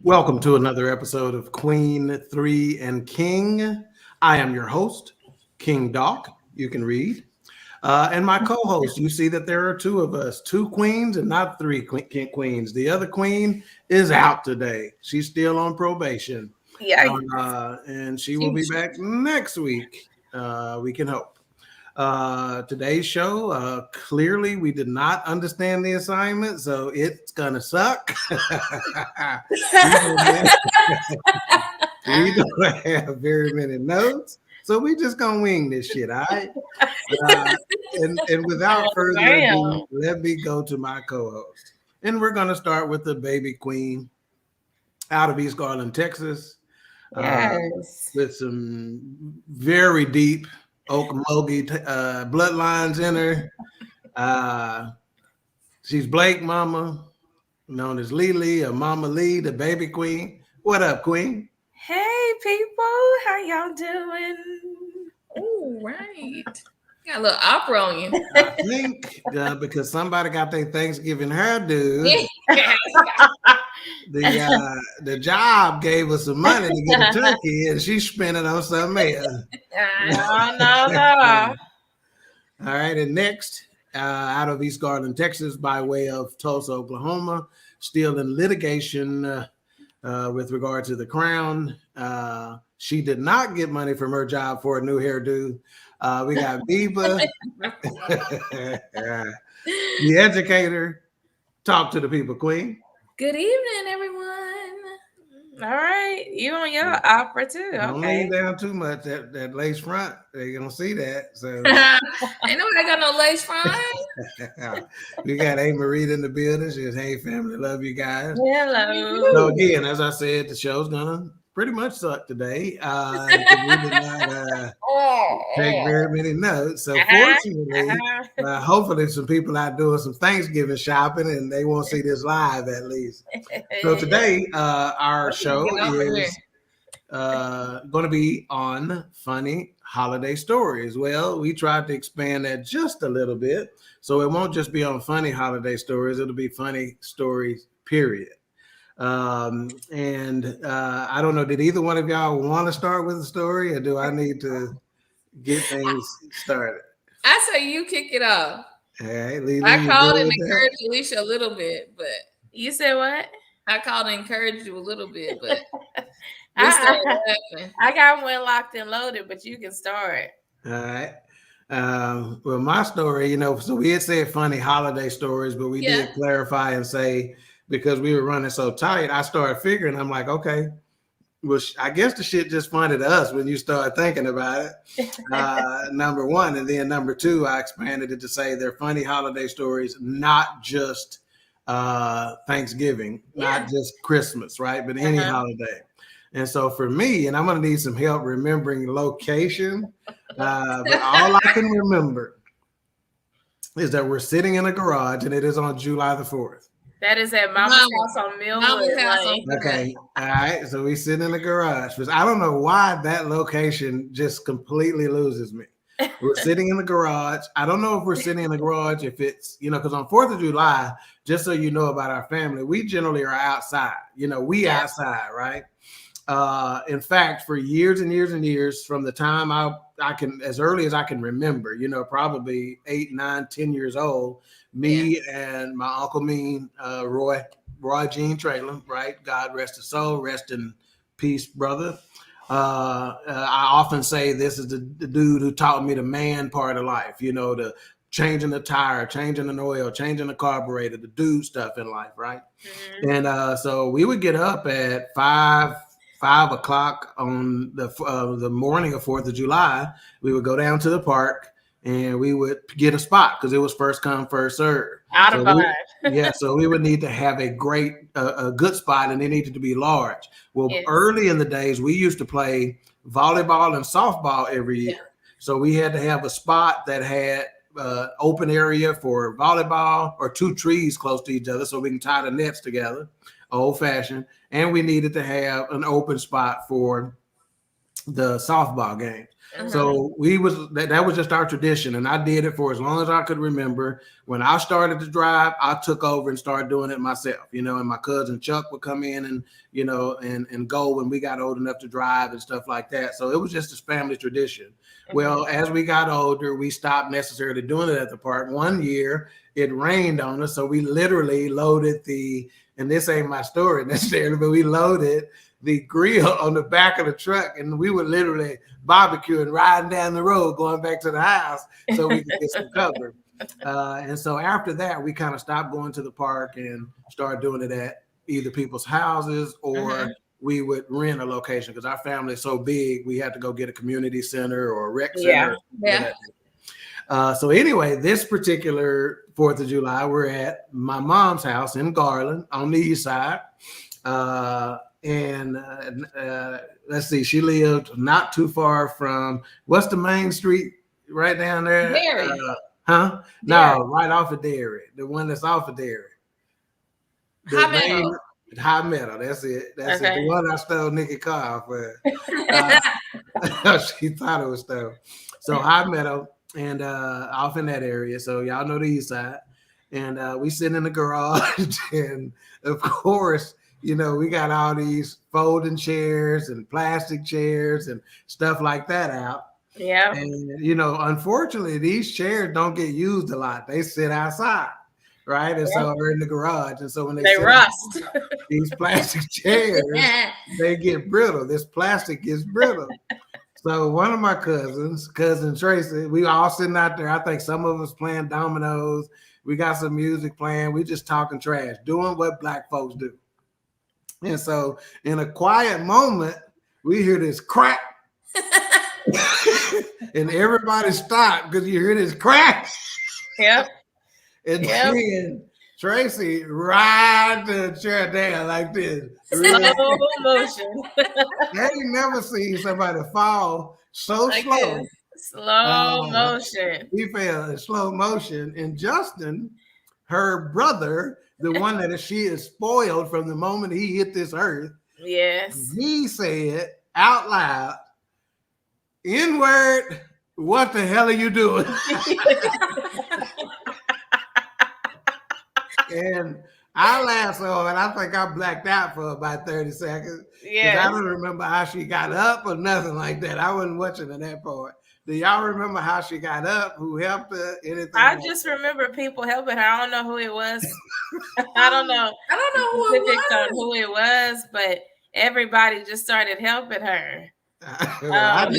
Welcome to another episode of Queen 3 and King. I am your host, King Doc. You can read. And my co-host, you see that there are two of us, two queens and not three queens. The other queen is out today. She's still on probation. Yeah. And she will be back next week. We can hope. Today's show, clearly we did not understand the assignment, so it's gonna suck. We don't have very many notes, so we just gonna wing this shit, all right? And without further ado, let me go to my co-host. And we're gonna start with the baby queen out of East Garland, Texas. Yes. With some very deep Okomogie bloodlines in her. She's Blake Mama, known as Lily or Mama Lee, the baby queen. What up, queen? Hey, people. How y'all doing? Oh, right. Got a little opera on you. I think because somebody got their Thanksgiving hairdo. The job gave us some money to get a turkey, and she spent it on something else. No. All right, and next, out of East Garland, Texas, by way of Tulsa, Oklahoma, still in litigation with regard to the crown. She did not get money from her job for a new hairdo. We got Biba, the educator. Talk to the people, queen. Good evening, everyone. All right. You on your opera too. Don't Okay. lean down too much. That lace front, they're going to see that. So Ain't nobody got no lace front. We got A. Marie in the building. She says, hey, family, love you guys. Hello. So again, as I said, the show's going to pretty much suck today. We did not take very many notes. So fortunately, hopefully some people out doing some Thanksgiving shopping and they won't see this live at least. So today, our show is going to be on funny holiday stories. Well, we tried to expand that just a little bit. So it won't just be on funny holiday stories. It'll be funny stories, period. And I don't know, did either one of y'all want to start with a story or do I need to get things started? I say you kick it off. All right, Lily, I called and encouraged Alicia a little bit, but you said what? I called and encouraged you a little bit, but I got one locked and loaded, but you can start. All right. Well, my story, so we had said funny holiday stories, but we did clarify and say, because we were running so tight, I started figuring, I'm like, okay, well, I guess the shit just funny to us when you start thinking about it. Number one. And then number two, I expanded it to say they're funny holiday stories, not just Thanksgiving, not just Christmas, right? But any holiday. And so for me, and I'm going to need some help remembering location, but all I can remember is that we're sitting in a garage and it is on July the 4th. That is at Mama's house on Millwood Lane. Okay. All right. So we sit in the garage. Because I don't know why that location just completely loses me. We're sitting in the garage. I don't know if we're sitting in the garage, if it's, because on 4th of July, just so you know about our family, we generally are outside. Outside, right? In fact, for years and years and years, from the time I can, as early as I can remember, probably 8, 9, 10 years old, me and my Uncle Mean, Roy Jean Traylor, right? God rest his soul, rest in peace, brother. I often say this is the dude who taught me the man part of life, the changing the tire, changing the oil, changing the carburetor, the dude stuff in life, right? Mm-hmm. And so we would get up at 5 o'clock on the morning of 4th of July. We would go down to the park and we would get a spot because it was first come, first serve. So we would need to have a good spot, and it needed to be large. Well, early in the days, we used to play volleyball and softball every year. Yeah. So we had to have a spot that had open area for volleyball or 2 trees close to each other so we can tie the nets together, old fashioned. And we needed to have an open spot for the softball games. Mhm. So that was just our tradition, and I did it for as long as I could remember. When I started to drive, I took over and started doing it myself, and my cousin Chuck would come in and and go when we got old enough to drive and stuff like that. So it was just a family tradition. Mhm. Well, as we got older, we stopped necessarily doing it at the park. One year it rained on us, so we literally loaded and this ain't my story necessarily, but we loaded the grill on the back of the truck, and we would literally barbecue and riding down the road going back to the house so we could get some cover. And so after that, we kind of stopped going to the park and started doing it at either people's houses or we would rent a location because our family is so big, we had to go get a community center or a rec center. So anyway, this particular 4th of July, we're at my mom's house in Garland on the east side. Let's see, she lived not too far from, what's the main street right down there? Dairy. No, Dairy. right off of Dairy, the one that's off of Dairy. High Meadow, that's it. That's it. The one I stole Nikki car for. She thought it was stolen. So High Meadow and off in that area. So y'all know the east side. And we sit in the garage and of course, we got all these folding chairs and plastic chairs and stuff like that out. Yeah. And, unfortunately, these chairs don't get used a lot. They sit outside, right? And so we're in the garage. And so when they rust, these plastic chairs, they get brittle. This plastic gets brittle. So one of my cousin Tracy, we all sitting out there. I think some of us playing dominoes. We got some music playing. We just talking trash, doing what Black folks do. And so in a quiet moment, we hear this crack. And everybody stopped because you hear this crack. Yep. And then Tracy ride the chair down like this. Slow motion. I ain't never seen somebody fall so like slow. This. Slow motion. He fell in slow motion. And Justin, her brother, the one that she is spoiled from the moment he hit this earth. Yes. He said out loud, N-word, what the hell are you doing? And I laughed so hard, I think I blacked out for about 30 seconds. Yeah. I don't remember how she got up or nothing like that. I wasn't watching in that part. Do y'all remember how she got up? Who helped her? Anything? I just remember people helping her. I don't know who it was. I don't know who it was, but everybody just started helping her. At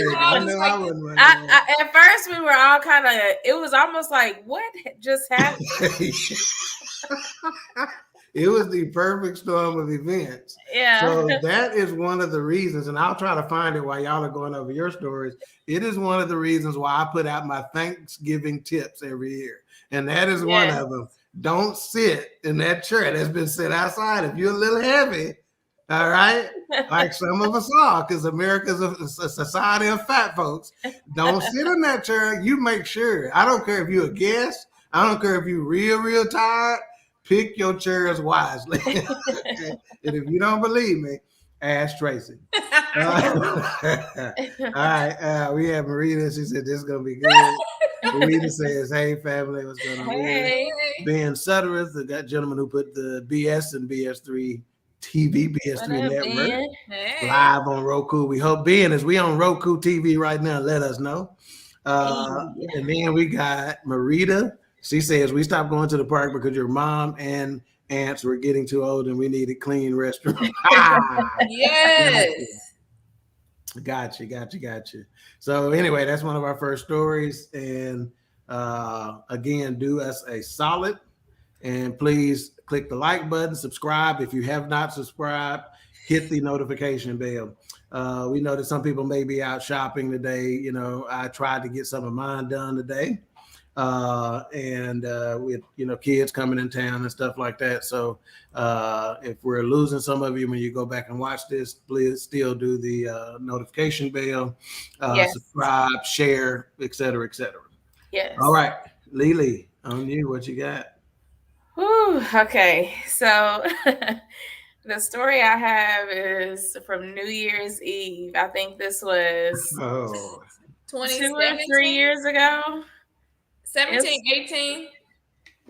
first we were all kind of, it was almost like, what just happened? It was the perfect storm of events. Yeah. So that is one of the reasons, and I'll try to find it while y'all are going over your stories. It is one of the reasons why I put out my Thanksgiving tips every year. And that is one of them. Don't sit in that chair that's been set outside. If you're a little heavy, all right, like some of us are, because America's a society of fat folks. Don't sit in that chair. You make sure. I don't care if you're a guest. I don't care if you're real tired. Pick your chairs wisely. And if you don't believe me, ask Tracy. All right. We have Marita. She said this is going to be good. Marita says, hey, family, what's going on? Hey. Ben Suttereth, that gentleman who put the BS and BS3 TV, BS3 Network, live on Roku. We hope, Ben, as we on Roku TV right now, let us know. And then we got Marita. She says, we stopped going to the park because your mom and aunts were getting too old and we needed clean restrooms. Yes. Gotcha. So anyway, that's one of our first stories. And again, do us a solid and please click the like button, subscribe. If you have not subscribed, hit the notification bell. We know that some people may be out shopping today. I tried to get some of mine done today. With kids coming in town and stuff like that. So if we're losing some of you when you go back and watch this, please still do the notification bell, subscribe, share, etc. Yes. All right, Lily, on you. What you got? Whew, okay, so The story I have is from New Year's Eve. I think this was 2 or 3 years ago. 17, 18.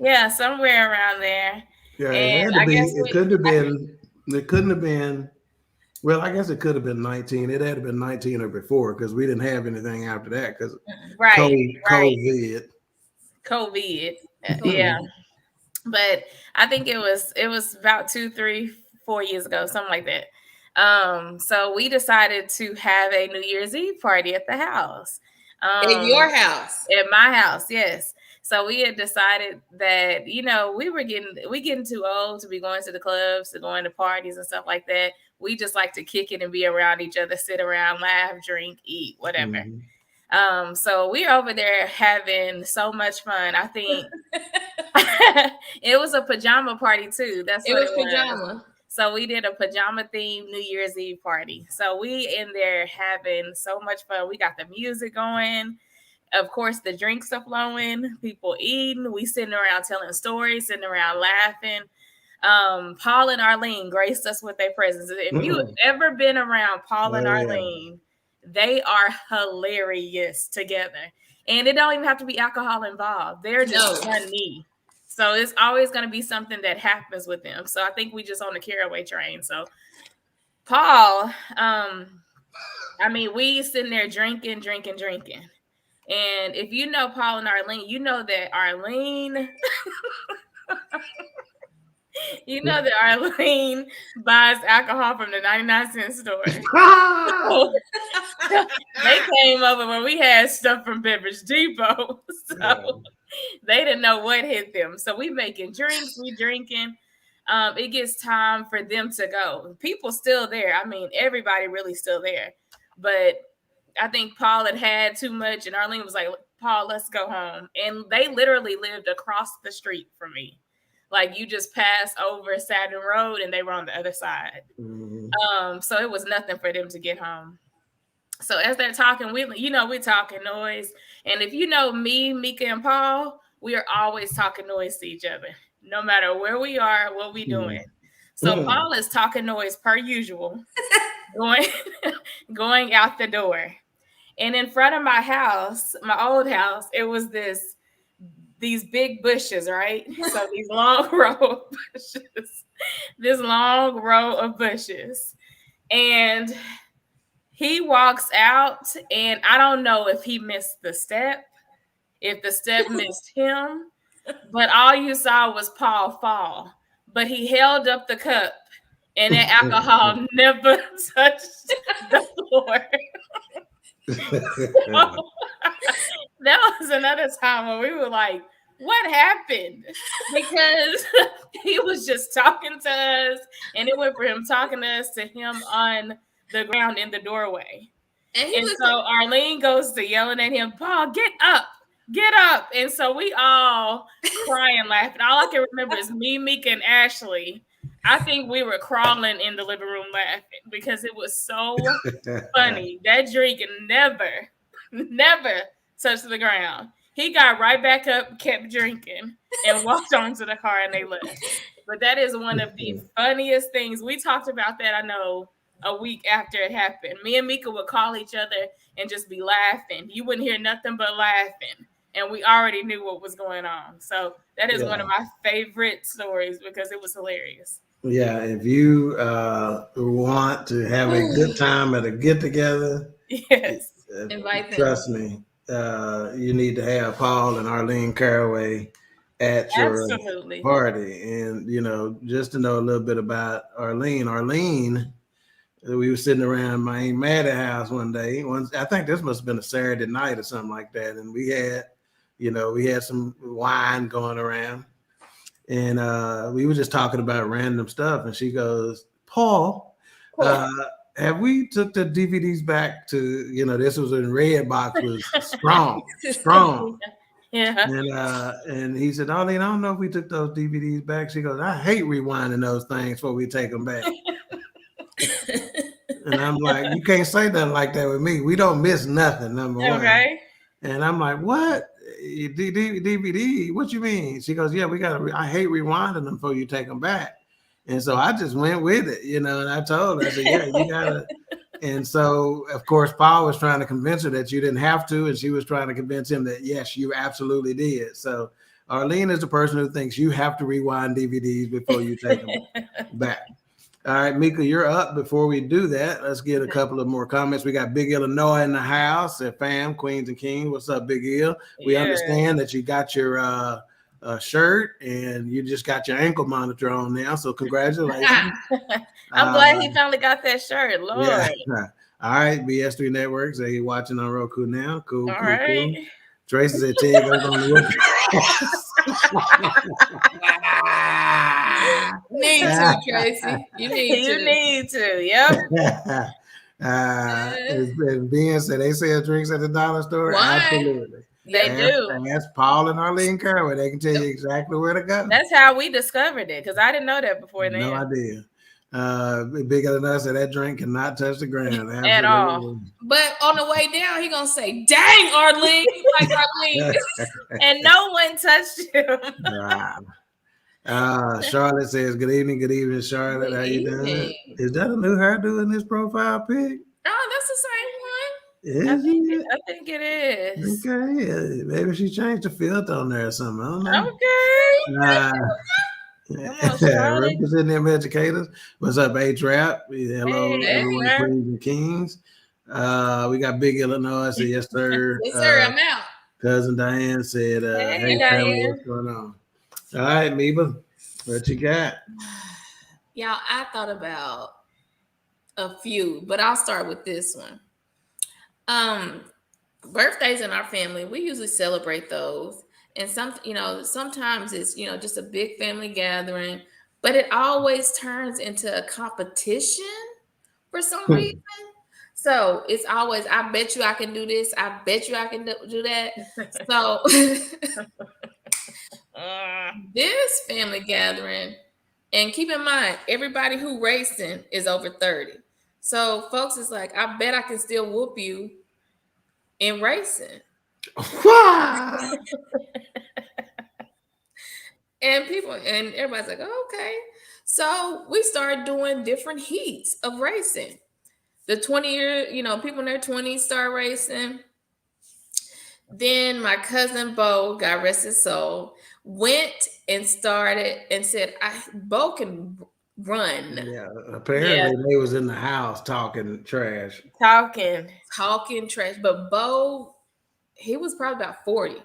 Yeah, somewhere around there. Yeah, it And had to I be. guess It couldn't have been. It couldn't have been. Well, I guess it could have been 19. It had to been 19 or before because we didn't have anything after that because COVID. COVID. Yeah. But I think it was about 2, 3, 4 years ago, something like that. So we decided to have a New Year's Eve party at the house. At your house? At my house, yes. So we had decided that, we getting too old to be going to the clubs, to going to parties and stuff like that. We just like to kick it and be around each other, sit around, laugh, drink, eat, whatever. So we're over there having so much fun. I think it was a pajama party too. That's what it was. Pajama. So we did a pajama themed New Year's Eve party. So we in there having so much fun. We got the music going. Of course, the drinks are flowing. People eating. We sitting around telling stories, sitting around laughing. Paul and Arlene graced us with their presence. If you've ever been around Paul and Arlene, they are hilarious together. And it don't even have to be alcohol involved. They're just funny. So it's always going to be something that happens with them. So I think we just on the caraway train. So Paul, we sitting there drinking. And if you know Paul and Arlene, you know that Arlene buys alcohol from the 99-cent store. They came over when we had stuff from Beverage Depot. So they didn't know what hit them. So we making drinks, we drinking. It gets time for them to go. People still there. Everybody really still there. But I think Paul had too much, and Arlene was like, Paul, let's go home. And they literally lived across the street from me. Like, you just pass over Saturn Road, and they were on the other side. So it was nothing for them to get home. So as they're talking, we're talking noise. And if you know me, Mika, and Paul, we are always talking noise to each other, no matter where we are, what we doing. So Paul is talking noise per usual, going out the door. And in front of my house, my old house, it was these big bushes, right? So these long row of bushes, this long row of bushes. And he walks out, and I don't know if he missed the step, if the step missed him, but all you saw was Paul fall. But he held up the cup, and that alcohol never touched the floor. So, that was another time when we were like, what happened? Because he was just talking to us, and it went from him talking to us to him on the ground in the doorway. And so Arlene goes to yelling at him, Paul, get up. And so we all crying, laughing. All I can remember is me, Mika, and Ashley. I think we were crawling in the living room laughing because it was so funny. That drink never touched the ground. He got right back up, kept drinking, and walked onto the car, and they left. But that is one of the funniest things. We talked about that, I know, a week after it happened. Me and Mika would call each other and just be laughing. You wouldn't hear nothing but laughing. And we already knew what was going on. So that is one of my favorite stories because it was hilarious. Yeah, if you want to have a good time at a get-together, invite them. Trust me, you need to have Paul and Arlene Caraway at your party. And, just to know a little bit about Arlene. Arlene, we were sitting around my Aunt Maddie's house one day. I think this must have been a Saturday night or something like that. And we had some wine going around. And we were just talking about random stuff. And she goes, Paul, have we took the DVDs back to, this was in red box, was strong. Yeah. And he said, Arlene, I don't know if we took those DVDs back. She goes, I hate rewinding those things before we take them back. And I'm like, you can't say nothing like that with me. We don't miss nothing, number one. Okay. And I'm like, what? DVD? What you mean? She goes, yeah, I hate rewinding them before you take them back. And so I just went with it, and I told her, I said, yeah, you gotta. And so, of course, Paul was trying to convince her that you didn't have to, and she was trying to convince him that, yes, you absolutely did. So Arlene is the person who thinks you have to rewind DVDs before you take them back. All right, Mika, you're up. Before we do that, let's get a couple of more comments. We got Big Illinois in the house. Fam, Queens and King. What's up, Big Ill? We understand that you got your shirt and you just got your ankle monitor on now. So congratulations. I'm glad he finally got that shirt. Lord. Yeah. All right, BS3 Networks. Are you watching on Roku now? Cool. All cool, right. cool. Tracy said, Tig, I'm going to whoop You need to, Tracy. You need to. Yep. And Ben said they sell drinks at the dollar store. Why? Absolutely. They do. That's Paul and Arlene Kerwin. They can tell you exactly where to go. That's how we discovered it, because I didn't know that before then. No idea. Bigger than us, that drink cannot touch the ground. Absolutely. At all. But on the way down, he gonna say, "Dang, Arlene, like Arlene," and no one touched him. Wow. Charlotte says, "Good evening, Charlotte. How you doing? Is that a new hairdo in this profile pic? Oh, that's the same one. I think it is. Okay, maybe she changed the filter on there or something. I don't know. Okay. Representing them educators. What's up, H-Rap? Hello, everyone, Queens and Kings. We got Big Illinois. Said, yes, sir. Yes, sir. I'm out. Cousin Diane said, hey family, what's going on? All right, Meba, what you got? Y'all, I thought about a few, but I'll start with this one. Birthdays in our family, we usually celebrate those. And sometimes it's, just a big family gathering, but it always turns into a competition for some reason. So it's always, I bet you I can do this. I bet you I can do that. So this family gathering, and keep in mind, everybody who racing is over 30. So folks is like, I bet I can still whoop you in racing. And everybody's like, oh, okay. So we started doing different heats of racing. The 20-year, people in their 20s start racing. Then my cousin Bo, God rest his soul, went and started and said, Bo can run. Yeah, apparently they was in the house talking trash. Talking trash. But Bo, he was probably about 40.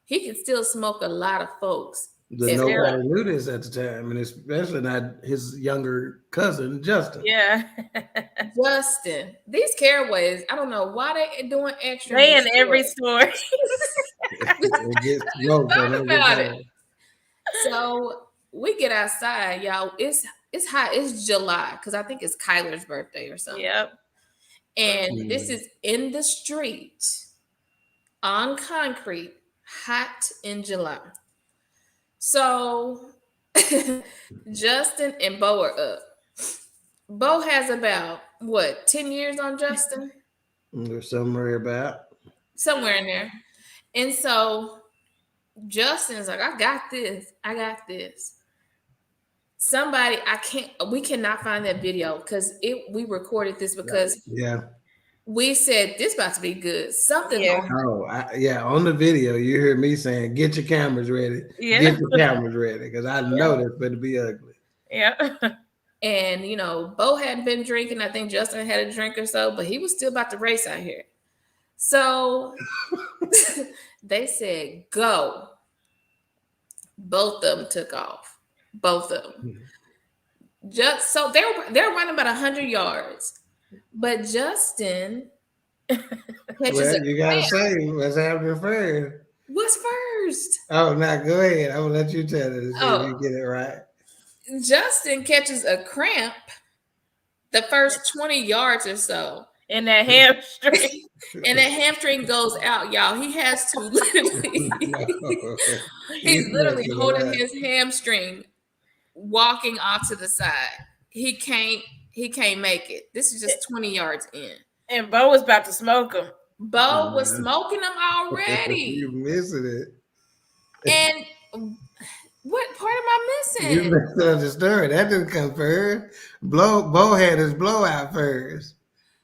He could still smoke a lot of folks. Nobody knew this at the time, and especially not his younger cousin, Justin. Yeah. Justin. These Caraways, I don't know why they doing extra. They in every store. Talk about it. So we get outside, y'all. It's hot. It's July, because I think it's Kyler's birthday or something. Yep. And this is in the street, on concrete, hot in July. So Justin and Bo are up. Bo has about 10 years on Justin? Somewhere in there. And so Justin's like, I got this. Somebody, we cannot find that video because we recorded this because we said this about to be good. Something. On the video, you hear me saying, "Get your cameras ready." Yeah. Get your cameras ready, because I know this better be ugly. Yeah. And Bo hadn't been drinking. I think Justin had a drink or so, but he was still about to race out here. So they said, "Go." Both of them took off. Both of them. Just so they're running about 100 yards. But Justin catches you gotta say what's happening first. What's first? Oh, now go ahead. I will let you tell it and see if you get it right. Justin catches a cramp the first 20 yards or so. And that hamstring. And that hamstring goes out, y'all. He has to literally he's literally holding his hamstring, walking off to the side. He can't make it. This is just 20 yards in. And Bo was about to smoke him. Bo was smoking him already. You missing it. And What part am I You missing? missed the story. That didn't come first. Bo had his blowout first.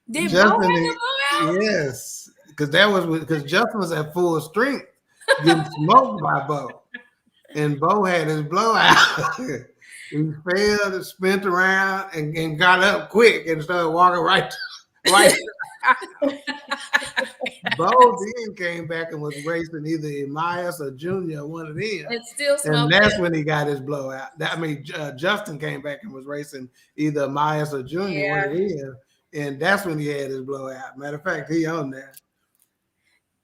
Did Bo have Justin, the blowout? yes, because Justin was at full strength, getting smoked by Bo, and Bo had his blowout. He fell, spent around, and got up quick and started walking right. Bo then came back and was racing either Emias or Junior, one of them. It still And smoked that's him. when he got his blowout. Justin came back and was racing either Emias or Junior, one of them. And that's when he had his blowout. Matter of fact, he on there.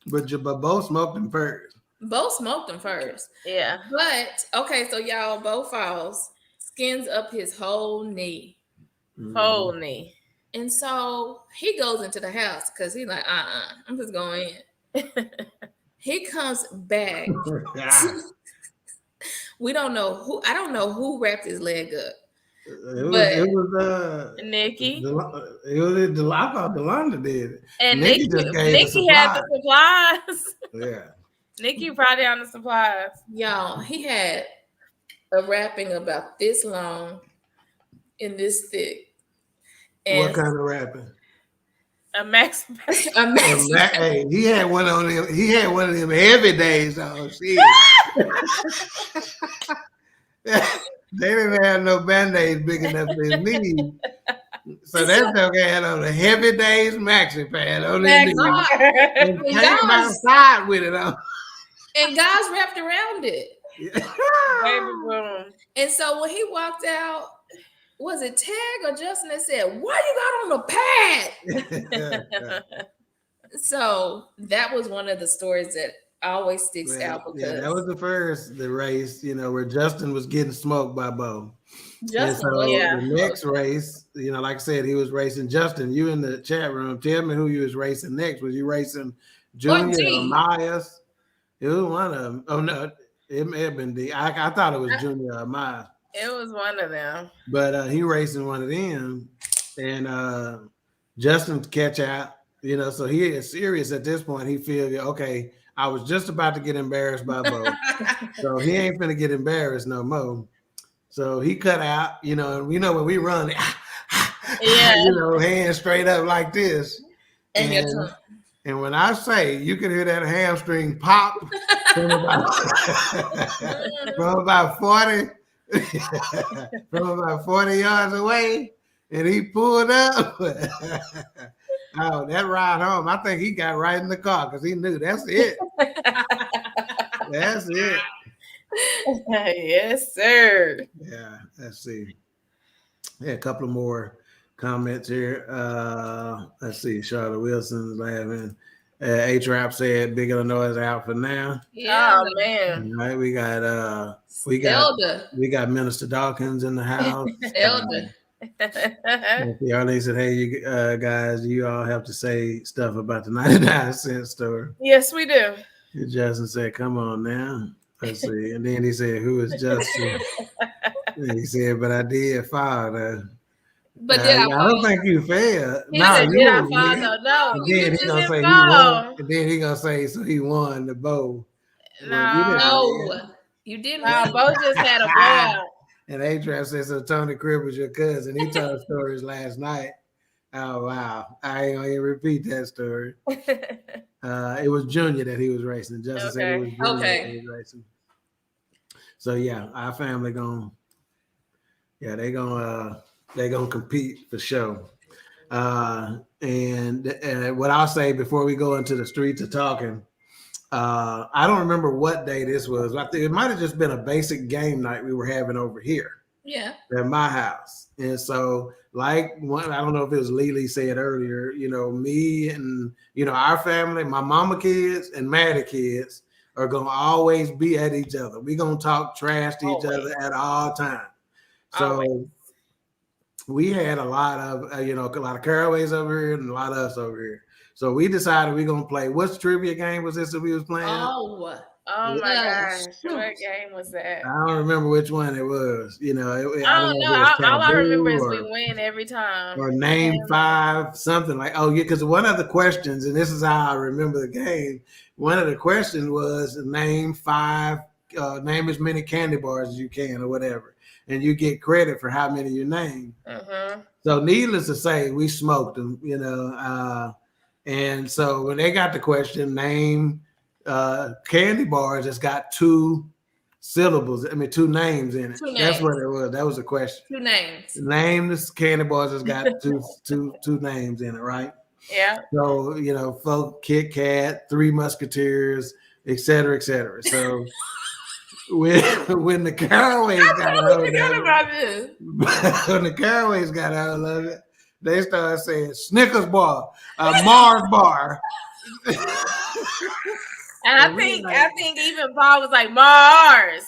But Bo smoked him first. Bo smoked him first. Yeah. But, okay, so y'all, Bo falls, skins up his whole knee. Whole knee. And so he goes into the house because he's like, I'm just going in. He comes back. We don't know who, I don't know who wrapped his leg up. It was Nikki. I thought Delonda did it. And Nikki had the supplies. Yeah. Nikki probably on the supplies. Y'all, he had a wrapping about this long and this thick. And what kind of wrapping? A max. Hey, he had one on him. He had one of them heavy days on. Shit. They didn't have no band-aids big enough for his knees. So that dog had on a heavy days maxi pad on his knees. And came outside with it on. And guys wrapped around it. Baby boom. And so when he walked out, was it Tag or Justin that said, "Why you got on the pad?" So that was one of the stories that always sticks out because that was the race, where Justin was getting smoked by Bo. Justin, the next race, like I said, he was racing. Justin, you in the chat room, tell me who you was racing next. Was you racing Junior or Myers? It was one of them. Oh no, it may have been D. I thought it was Junior or Myers. It was one of them. But he racing one of them, and Justin catch out, so he is serious at this point. He feels, okay, I was just about to get embarrassed by Bo. So he ain't finna get embarrassed no more. So he cut out, and when we run, hands straight up like this. And when I say you can hear that hamstring pop from about 40 from about 40 yards away, and he pulled up. Oh, that ride home, I think he got right in the car because he knew that's it. That's it. Yes, sir. Yeah, let's see. Yeah, a couple of more comments here. Let's see. Charlotte Wilson's laughing. H-Rap said Big Illinois out for now. Yeah. Oh man. All right, we got Minister Dawkins in the house. Elder. Arlene said, "Hey, you guys, you all have to say stuff about the 99-cent store." Yes, we do. Justin said, "Come on now." Let's see. And then he said, "Who is Justin?" And he said, "But I did fall though." But did I don't think you failed. He said, "Did I fall though?" No. And then he gonna say he won. And then he gonna say so he won the bowl. No, you didn't. No, Bo just had a blowout. And A-Trap said, "So Tony Cribb was your cousin. He told stories last night." Oh wow! I ain't gonna even repeat that story. It was Junior that he was racing. Justin said it was Junior that he was racing. So yeah, our family they gonna compete for sure. And what I'll say before we go into the streets of talking, I don't remember what day this was. I think it might have just been a basic game night we were having over here. Yeah. At my house. And so I don't know if it was Lilis said earlier, me and, our family, my mama kids and Maddie kids are going to always be at each other. We're going to talk trash to each other at all times. So we had a lot of, a lot of Caraways over here and a lot of us over here. So we decided we're going to play. Which trivia game was this that we was playing? Oh my gosh. What game was that? I don't remember which one it was. I don't know. All I remember is we win every time. Or name 5, something like, because one of the questions, and this is how I remember the game, one of the questions was name 5 name as many candy bars as you can or whatever, and you get credit for how many you name. So needless to say, we smoked them, and so when they got the question, name candy bars that's got two syllables, two names in it. That's what it was. That was the question. Two names. Name the candy bars that's got two names in it, right? Yeah. So, folk, Kit Kat, Three Musketeers, et cetera, et cetera. So when the Caraways got hold of it, when the Caraways got hold of it, they started saying Snickers bar, Mars bar. And I think even Paul was like Mars.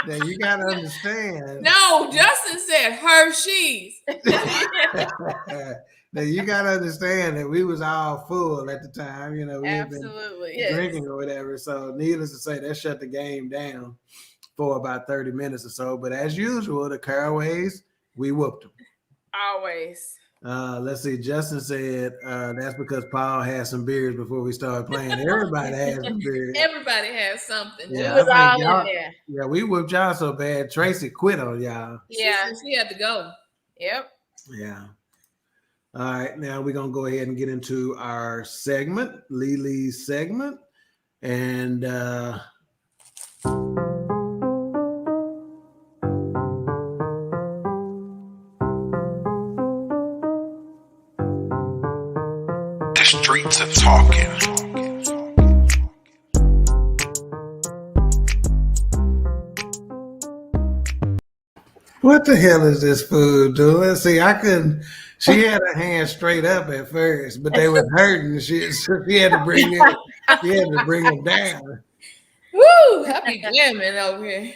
Now you gotta understand. No, Justin said Hershey's. Now you gotta understand that we was all full at the time. We absolutely had been drinking or whatever. So needless to say, that shut the game down for about 30 minutes or so. But as usual, the Caraways, we whooped them. Always. Let's see. Justin said that's because Paul had some beers before we started playing. Everybody has some beers. Everybody has something. Yeah, it was all in there. Yeah, we whooped y'all so bad. Tracy quit on y'all. Yeah, she had to go. Yep. Yeah. All right, now we're gonna go ahead and get into our segment, Lilis segment, and the streets are talking. What the hell is this food doing? See, I couldn't. She had her hand straight up at first, but they were hurting. She had to bring it. She had to bring them down. Woo! Happy jamming over here.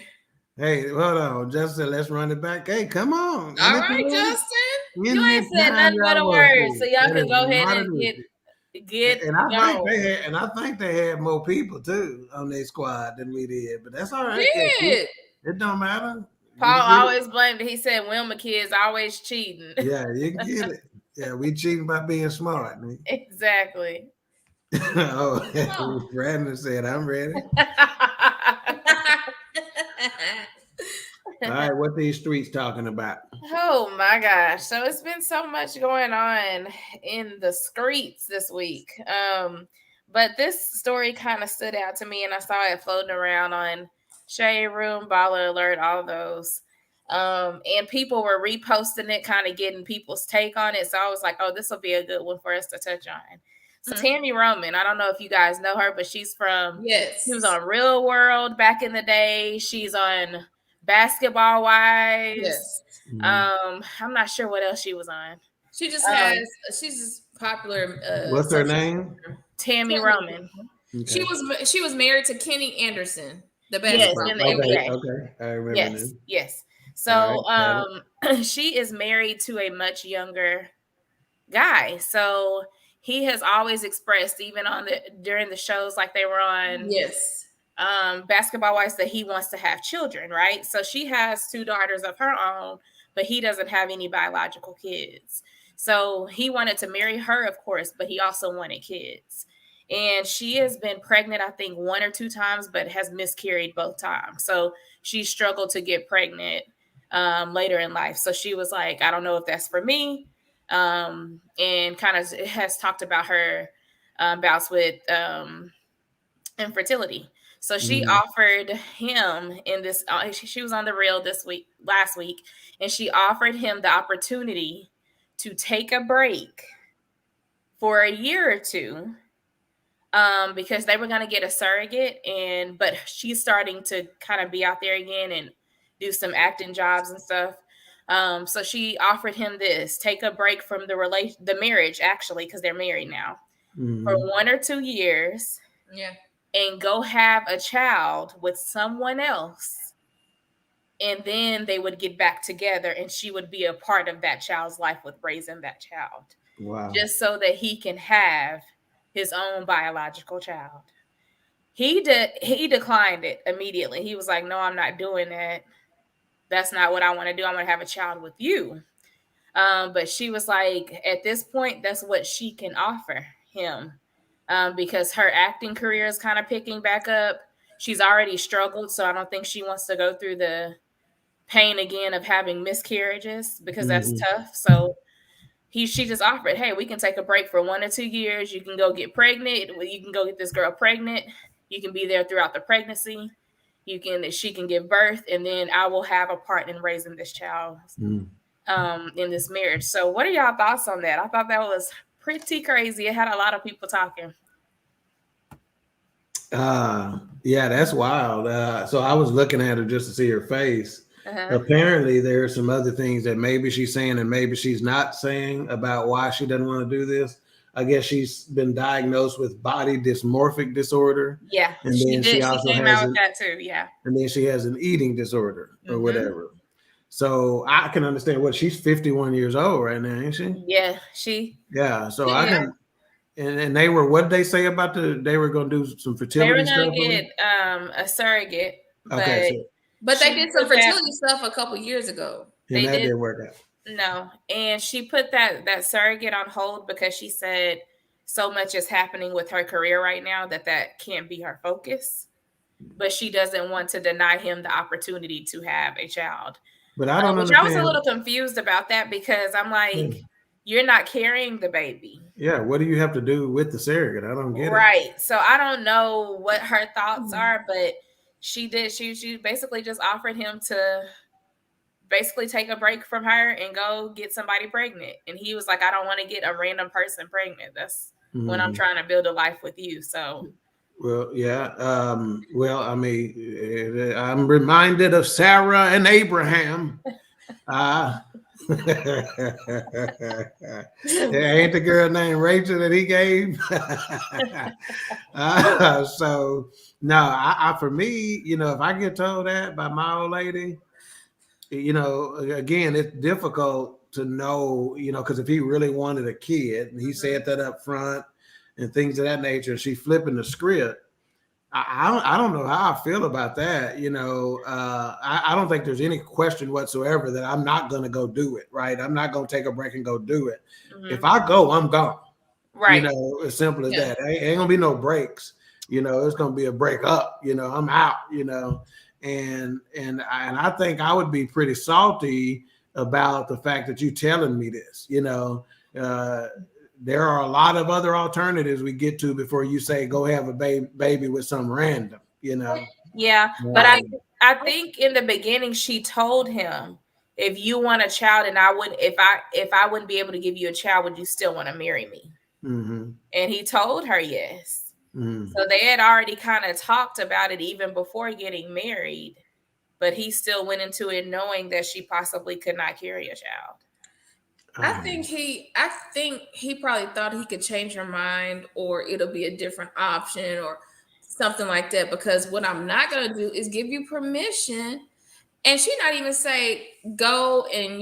Hey, hold on, Justin. Let's run it back. Hey, come on. All right, Justin. You ain't said nothing but a word, so y'all can go ahead and get. And I think they had more people too on their squad than we did, but that's all right. It don't matter. Paul always blamed it. He said Wilma kids always cheating. Yeah, you can get it. Yeah, we cheating by being smart. Man. Exactly. Brandon said, I'm ready. All right, what these streets talking about? Oh my gosh. So it's been so much going on in the streets this week. But this story kind of stood out to me, and I saw it floating around on Shade Room, Baller Alert, all those. And people were reposting it, kind of getting people's take on it. So I was like, oh, this will be a good one for us to touch on. So Tammy Roman, I don't know if you guys know her, but she's from, she was on Real World back in the day. She's on Basketball Wives. Yes. I'm not sure what else she was on. She just has, she's just popular. What's her name? Tammy Roman. Okay. She was married to Kenny Anderson, the basketball. Yes, in the NBA. Okay, I remember. Yes. So she is married to a much younger guy. So he has always expressed, even during the shows like they were on Basketball Wives, that he wants to have children, right? So she has 2 daughters of her own, but he doesn't have any biological kids. So he wanted to marry her, of course, but he also wanted kids. And she has been pregnant, I think, 1 or 2 times, but has miscarried both times. So she struggled to get pregnant later in life. So she was like, I don't know if that's for me. And kind of has talked about her bouts with infertility. So she offered him in this, she was on The Real last week, and she offered him the opportunity to take a break for a year or 2. Because they were going to get a surrogate, but she's starting to kind of be out there again and do some acting jobs and stuff. So she offered him this, take a break from the marriage, actually, because they're married now, for 1 or 2 years. Yeah. And go have a child with someone else. And then they would get back together, and she would be a part of that child's life with raising that child. Wow. Just so that he can have his own biological child. He declined it immediately. He was like, no, I'm not doing that. That's not what I want to do. I want to have a child with you. But she was like, at this point, that's what she can offer him. because her acting career is kind of picking back up. She's already struggled, so I don't think she wants to go through the pain again of having miscarriages because that's tough. So she just offered, hey, we can take a break for 1 or 2 years. You can go get pregnant. You can go get this girl pregnant. You can be there throughout the pregnancy. She can give birth, and then I will have a part in raising this child in this marriage. So what are y'all thoughts on that? I thought that was pretty crazy. It had a lot of people talking. Yeah, that's wild. So I was looking at her just to see her face. Apparently there are some other things that maybe she's saying and maybe she's not saying about why she doesn't want to do this. I guess she's been diagnosed with body dysmorphic disorder. Yeah, and then she also came has out with that too. Yeah, and then she has an eating disorder or whatever. So I can understand what she's 51 years old right now, ain't she? Yeah, Yeah. So I can. And they were, what did they say about they were going to do some fertility stuff? They were going to get a surrogate. Okay. But they did some fertility stuff a couple years ago. And that didn't work out. No. And she put that surrogate on hold because she said so much is happening with her career right now that can't be her focus. But she doesn't want to deny him the opportunity to have a child. But I don't understand. I was a little confused about that because I'm like, you're not carrying the baby. Yeah, what do you have to do with the surrogate? I don't get it. Right. So I don't know what her thoughts are, but she basically just offered him to basically take a break from her and go get somebody pregnant. And he was like, I don't want to get a random person pregnant. That's when I'm trying to build a life with you. So well, yeah. Well, I mean, I'm reminded of Sarah and Abraham. Ain't the girl named Rachel that he gave? So no, I for me, if I get told that by my old lady, again, it's difficult to know, because if he really wanted a kid and he said that up front and things of that nature, and she flipping the script. I don't know how I feel about that. I don't think there's any question whatsoever that I'm not going to go do it. Right. I'm not going to take a break and go do it. If I go, I'm gone. Right. As simple as that. Ain't going to be no breaks. It's going to be a break up. I'm out, and I think I would be pretty salty about the fact that you telling me this, there are a lot of other alternatives we get to before you say go have a baby with some random, Yeah, but I think in the beginning she told him, if you want a child and if I wouldn't be able to give you a child, would you still want to marry me? And he told her yes. So they had already kind of talked about it even before getting married, but he still went into it knowing that she possibly could not carry a child. I think he probably thought he could change her mind or it'll be a different option or something like that, because what I'm not going to do is give you permission. And she not even say go and,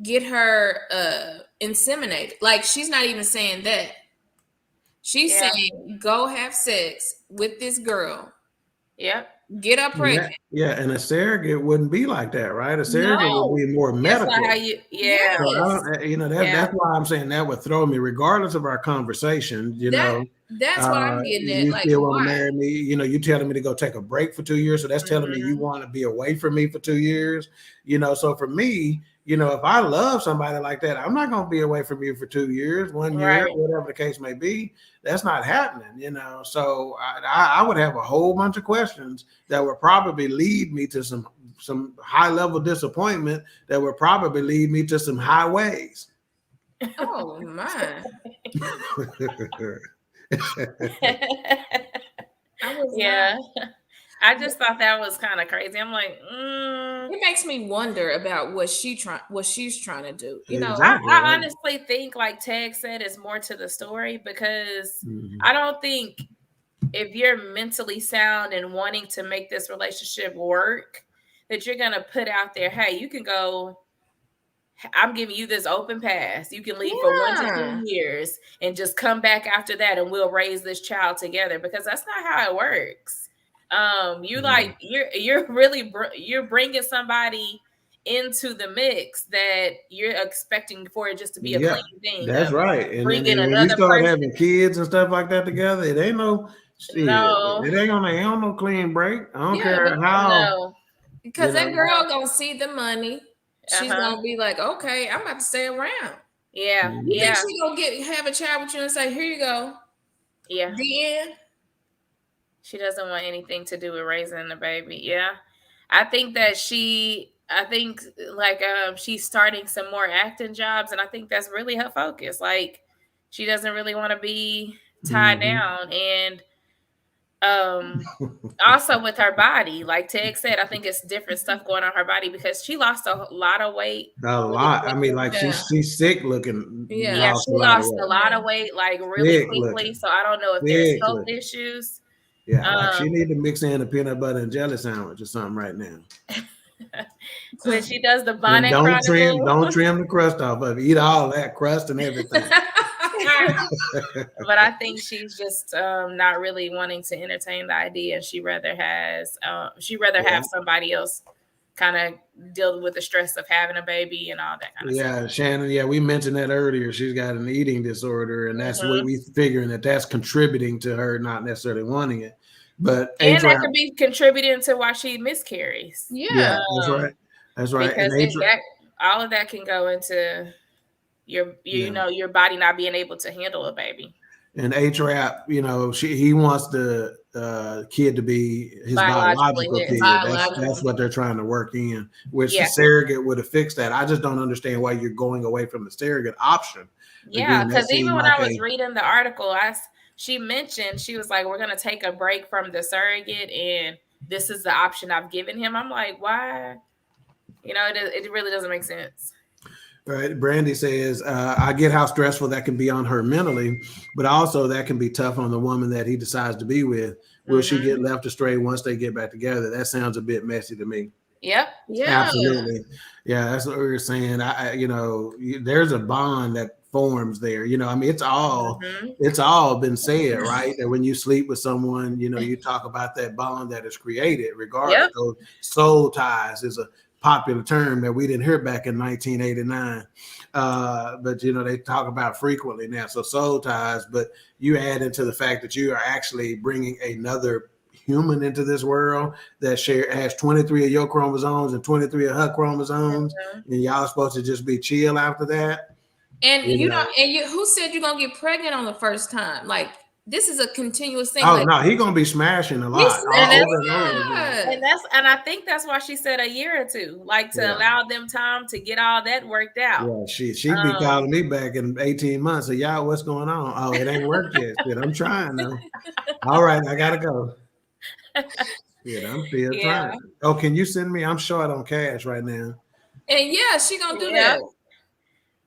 get her inseminated. Like, she's not even saying that. She's saying go have sex with this girl. Yep. Get her pregnant. Yeah, and a surrogate wouldn't be like that, right? A surrogate would be more medical. That's not how So that's why I'm saying that would throw me, regardless of our conversation. That's what I'm getting at. You like, still want to marry me? You telling me to go take a break for 2 years, so that's telling me you want to be away from me for 2 years. So for me, if I love somebody like that, I'm not going to be away from you for 2 years, 1 year, whatever the case may be. That's not happening, So I would have a whole bunch of questions that would probably lead me to some high level disappointment that would probably lead me to some highways. Oh my. I just thought that was kind of crazy. I'm like, it makes me wonder about what she's trying to do. Exactly. I honestly think, like Tag said, it's more to the story, because I don't think if you're mentally sound and wanting to make this relationship work, that you're gonna put out there, hey, you can go. I'm giving you this open pass. You can leave for 1 to 2 years and just come back after that, and we'll raise this child together, because that's not how it works. You're bringing somebody into the mix that you're expecting for it just to be a Yeah, clean thing. that's right. And then Bringing when you another start person. having kids and stuff like that together, it ain't no shit. No. It ain't no clean break. I don't Yeah, care how. No. Because You that know. girl gonna see the money. She's Uh-huh. gonna be like, okay, I'm about to stay around. Yeah. Mhm. You Yeah. think she gonna have a child with you and say, here you go. Yeah. The end. She doesn't want anything to do with raising the baby. Yeah. I think that she's starting some more acting jobs, and I think that's really her focus. Like, she doesn't really want to be tied down. And also with her body, like Ted said, I think it's different stuff going on her body because she lost a lot of weight. A really lot. I mean, quickly. like she's sick looking. Yeah. She lost a lot of weight like really Sick quickly. looking. So I don't know if there's Sick health looking. issues. Yeah, like she need to mix in a peanut butter and jelly sandwich or something right now. When she does the And Bonnet don't Chronicles. trim the crust off of it. Eat all that crust and everything. But I think she's just not really wanting to entertain the idea. She'd rather have somebody else kind of deal with the stress of having a baby and all that kind of stuff. Yeah, Shannon. Yeah, we mentioned that earlier. She's got an eating disorder, and that's what we figuring that's contributing to her not necessarily wanting it. But and that could be contributing to why she miscarries. Yeah, that's right. That's right. Because And all of that can go into your body not being able to handle a baby. And H-Rap, he wants the kid to be his biological kid. That's what they're trying to work in, which the surrogate would have fixed that. I just don't understand why you're going away from the surrogate option. Yeah, because even when I was reading the article, she mentioned, she was like, we're going to take a break from the surrogate, and this is the option I've given him. I'm like, why? It really doesn't make sense. Right. Brandy says, I get how stressful that can be on her mentally, but also that can be tough on the woman that he decides to be with. Will she get left astray once they get back together? That sounds a bit messy to me. Yep. Yeah. Absolutely. Yeah, that's what we were saying. There's a bond that forms there. I mean, it's all been said, right? That when you sleep with someone, you talk about that bond that is created, regardless. Yep. So soul ties is a popular term that we didn't hear back in 1989. But they talk about frequently now. So soul ties, but you add into the fact that you are actually bringing another human into this world that has 23 of your chromosomes and 23 of her chromosomes, and y'all supposed to just be chill after that. And who said you're gonna get pregnant on the first time? Like, this is a continuous thing. Oh, no, he's gonna be smashing a lot. And I think that's why she said a year or two, like to allow them time to get all that worked out. Yeah, she'd be calling me back in 18 months. So y'all, what's going on? Oh, it ain't worked yet. Shit, I'm trying now. All right, I gotta go. Yeah, I'm still trying. Oh, can you send me? I'm short on cash right now. And she gonna do that.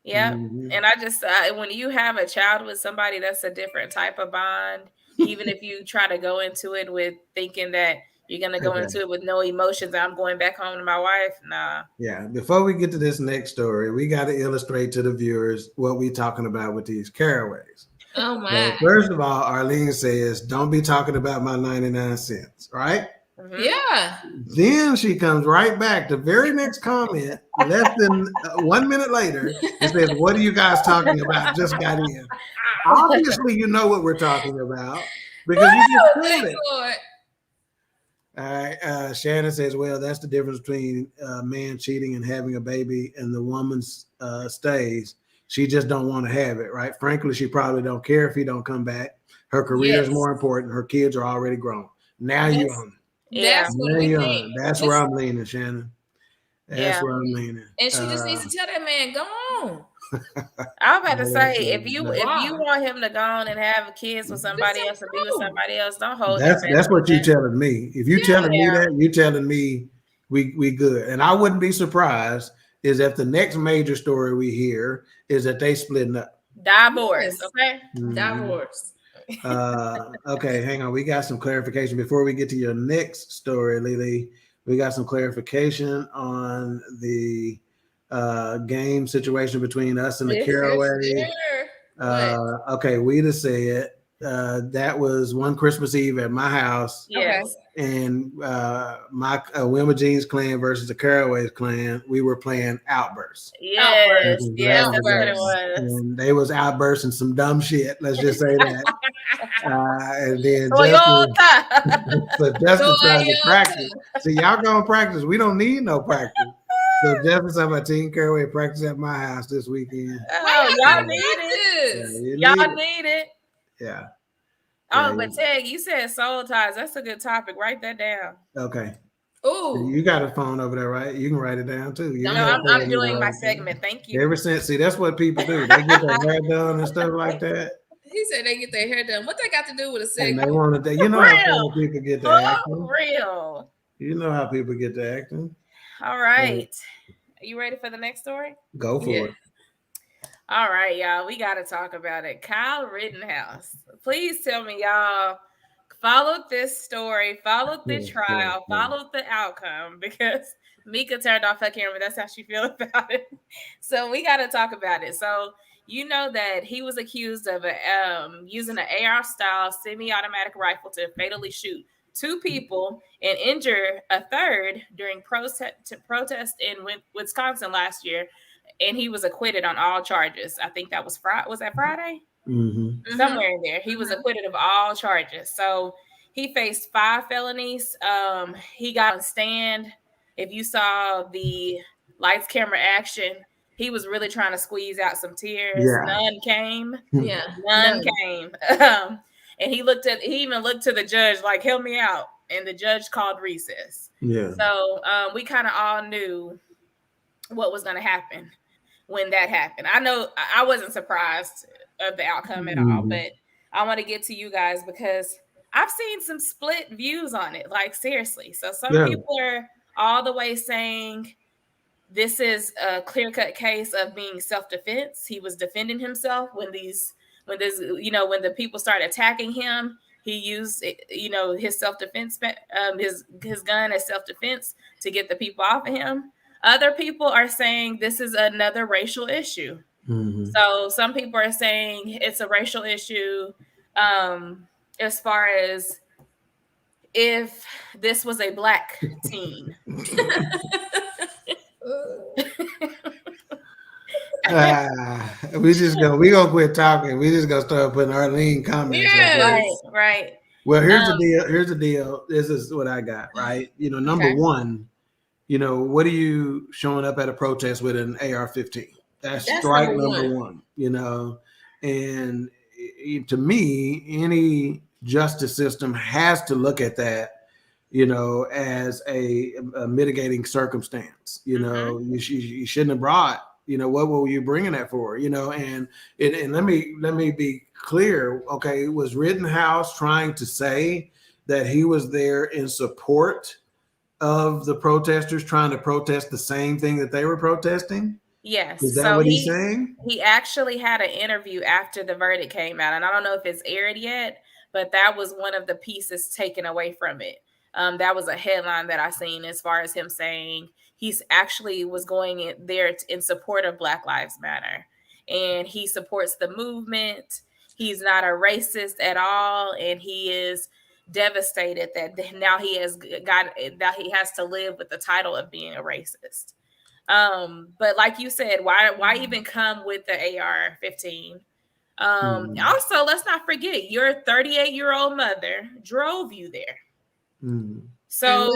Yeah. And I just when you have a child with somebody, that's a different type of bond. Even if you try to go into it with thinking that you're gonna go into it with no emotions, I'm going back home to my wife. Nah. Yeah. Before we get to this next story, we got to illustrate to the viewers what we're talking about with these caraways. Oh my! So first of all, Arlene says, "Don't be talking about my 99 cents," right? Yeah. Then she comes right back. The very next comment, less than 1 minute later, it says, "What are you guys talking about? Just got in." Obviously, you know what we're talking about because you just said it. All right. Shannon says, "Well, that's the difference between a man cheating and having a baby, and the woman's stays. She just don't want to have it, right? Frankly, she probably don't care if he don't come back. Her career is more important. Her kids are already grown. Now you own it." That's what we think. That's where I'm leaning, Shannon. That's where I'm leaning. And she just needs to tell that man, go on. I'm about to say, if you want him to go on and have kids with somebody else and be with somebody else, don't hold that. That's what you're telling me. If you telling me that, you're telling me we good. And I wouldn't be surprised is if the next major story we hear is that they splitting up. Divorce, okay? Divorce. Okay, hang on. We got some clarification before we get to your next story, Lily. We got some clarification on the game situation between us and the Caraways. Okay, Weeda said that was one Christmas Eve at my house. Yes. And my Wilma Jean's clan versus the Caraways clan, we were playing Outbursts. Yes. Yes, that's what it Outbursts. was. And they was outbursting some dumb shit. Let's just say that. And then Justin tried to practice. So y'all gonna practice. We don't need no practice. So Justin said my Team Caraway practice at my house this weekend. Oh, y'all need it. Yeah, Y'all need it. Yeah. Oh, but Ted, you said soul ties. That's a good topic. Write that down. Okay. Oh, You got a phone over there, right? You can write it down too. No, I'm doing my segment. Thank you. Ever since, see, that's what people do. They get their hair done and stuff like that. he said they get their hair done. What they got to do with a segment? And they want to, you know how people get to acting. Real. You know how people get to acting. All right. Are you ready for the next story? Go for it. All right, y'all. We got to talk about it. Kyle Rittenhouse. Please tell me, y'all, followed this story, followed the trial, followed the outcome, because Mika turned off her camera. That's how she feels about it. So we got to talk about it. So you know that he was accused of using an AR-style semi-automatic rifle to fatally shoot 2 people and injure a third during protest in Wisconsin last year. And he was acquitted on all charges. I think that was Friday. Was that Friday? Mm-hmm. Somewhere in there. He was acquitted of all charges. So he faced 5 felonies. He got on stand. If you saw the lights, camera, action, he was really trying to squeeze out some tears. Yeah. None came. Yeah. None came. And he even looked to the judge like, help me out. And the judge called recess. Yeah. So we kind of all knew what was going to happen when that happened. I know I wasn't surprised of the outcome at all, but I want to get to you guys because I've seen some split views on it. Like, seriously. So some people are all the way saying this is a clear-cut case of being self-defense. He was defending himself when the people started attacking him. He used, his self-defense, his gun as self-defense to get the people off of him. Other people are saying this is another racial issue. Mm-hmm. So some people are saying it's a racial issue as far as if this was a black teen. We gonna quit talking. We just gonna start putting Arlene comments. Right. Well, here's the deal. This is what I got. Right. Number one. What are you showing up at a protest with an AR-15? That's strike number one. And to me, any justice system has to look at that, as a mitigating circumstance. You shouldn't have brought. What were you bringing that for? And let me be clear. Okay, was Rittenhouse trying to say that he was there in support of the protesters trying to protest the same thing that they were protesting? Yes. Is that what he's saying? He actually had an interview after the verdict came out, and I don't know if it's aired yet, but that was one of the pieces taken away from it. That was a headline that I seen as far as him saying he's actually was going in there in support of Black Lives Matter, and he supports the movement. He's not a racist at all, and he is devastated that now he has to live with the title of being a racist. But like you said, why even come with the AR-15? Also, let's not forget your 38-year-old mother drove you there. So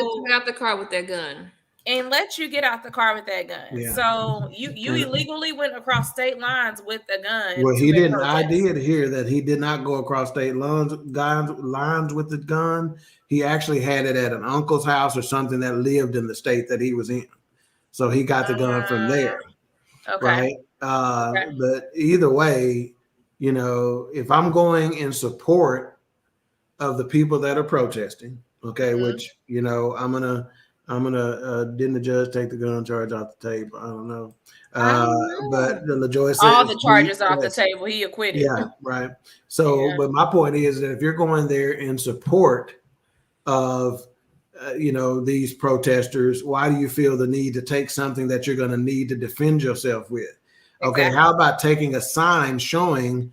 and let you get out the car with that gun. Yeah. So you illegally went across state lines with a gun. Well, he didn't. I did hear that he did not go across state lines with the gun. He actually had it at an uncle's house or something that lived in the state that he was in. So he got the gun from there. Okay. Right. But either way, if I'm going in support of the people that are protesting, okay, which I'm gonna didn't the judge take the gun charge off the table? I don't know. But the LaJoy said all the charges off the table. He acquitted. Yeah, right. So, but my point is that if you're going there in support of these protesters, why do you feel the need to take something that you're going to need to defend yourself with? Okay, how about taking a sign showing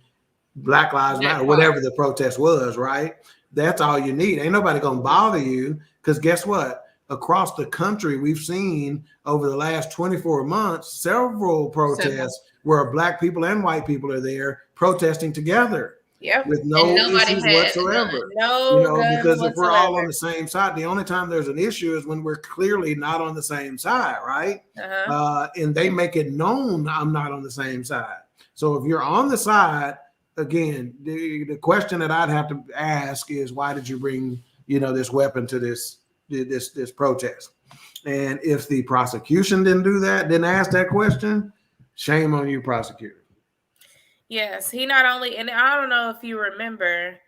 Black Lives Matter, whatever the protest was, right? That's all you need. Ain't nobody gonna bother you, because guess what? Across the country, we've seen over the last 24 months several protests where Black people and white people are there protesting together. Yep. With no issues whatsoever. Because if we're all on the same side, the only time there's an issue is when we're clearly not on the same side, right? And they make it known I'm not on the same side. So if you're on the side, again, the question that I'd have to ask is, why did you bring, this weapon to this protest? And if the prosecution didn't ask that question, shame on you, prosecutor. Yes, he not only, and I don't know if you remember,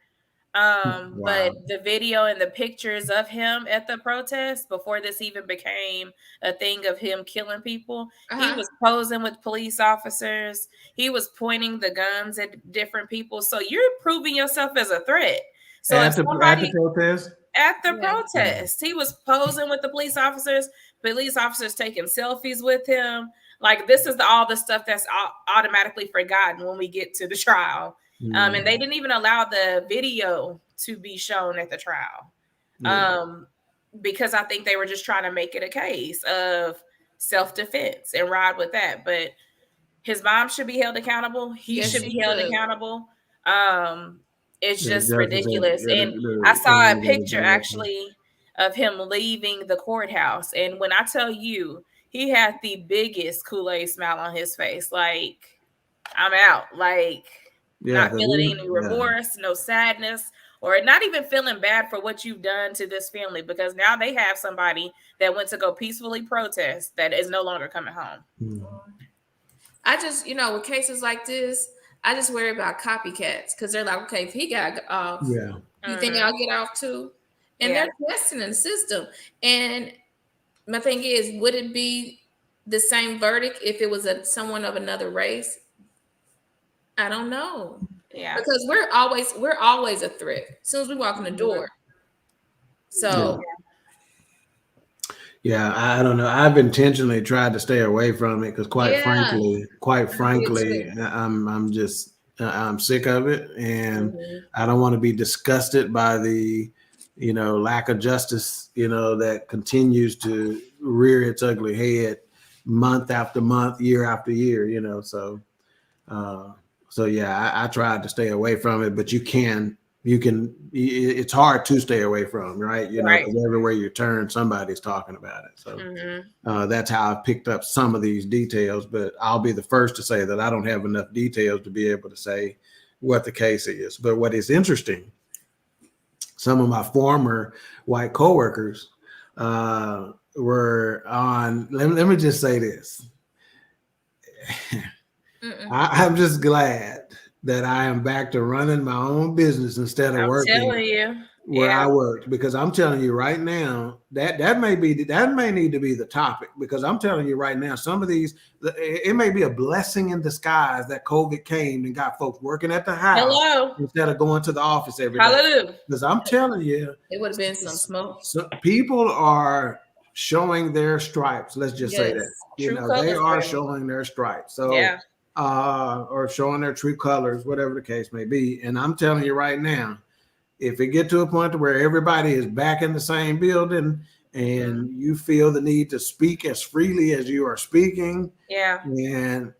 but the video and the pictures of him at the protest before this even became a thing of him killing people, he was posing with police officers. He was pointing the guns at different people. So you're proving yourself as a threat. So at the protest? At the protest, he was posing with the police officers taking selfies with him. Like, this is all the stuff that's automatically forgotten when we get to the trial. And they didn't even allow the video to be shown at the trial. Because I think they were just trying to make it a case of self-defense and ride with that. But his mom should be held accountable. He should be held accountable. It's just ridiculous. And I saw a picture actually of him leaving the courthouse. And when I tell you, he had the biggest Kool-Aid smile on his face. Like, I'm out. Like, not feeling any remorse, no sadness, or not even feeling bad for what you've done to this family, because now they have somebody that went to go peacefully protest that is no longer coming home. I just, with cases like this, I just worry about copycats, because they're like, okay, if he got off, you think I'll get off too? And they're testing in the system. And my thing is, would it be the same verdict if it was someone of another race? I don't know. Yeah, because we're always a threat as soon as we walk in the door. So I don't know. I've intentionally tried to stay away from it because, quite frankly, I'm sick of it, and I don't want to be disgusted by the lack of justice that continues to rear its ugly head month after month, year after year. So I tried to stay away from it, but you can, it's hard to stay away from, right? Because everywhere you turn, somebody's talking about it. So that's how I picked up some of these details, but I'll be the first to say that I don't have enough details to be able to say what the case is. But what is interesting, some of my former white coworkers were on, let me just say this. I'm just glad that I am back to running my own business instead of working where I worked, because I'm telling you right now that may need to be the topic, because I'm telling you right now, some of these, it may be a blessing in disguise that COVID came and got folks working at the house instead of going to the office every day. Because I'm telling you, it would have been some smoke. So people are showing their stripes. Let's just say that they are showing their stripes. So or showing their true colors, whatever the case may be. And I'm telling you right now, if it get to a point to where everybody is back in the same building and you feel the need to speak as freely as you are speaking, and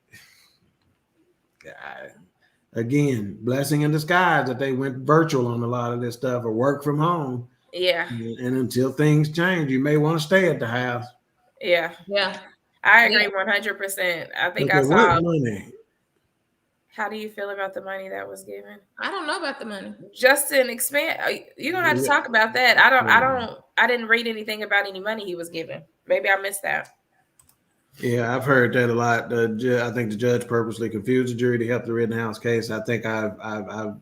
again, blessing in disguise that they went virtual on a lot of this stuff or work from home. And until things change, you may want to stay at the house. I agree 100%. I think I saw money. How do you feel about the money that was given? I don't know about the money. Justin, expand. You're gonna have to talk about that. I didn't read anything about any money he was given. Maybe I missed that. Yeah, I've heard that a lot. I think the judge purposely confused the jury to help the Rittenhouse case. I think I've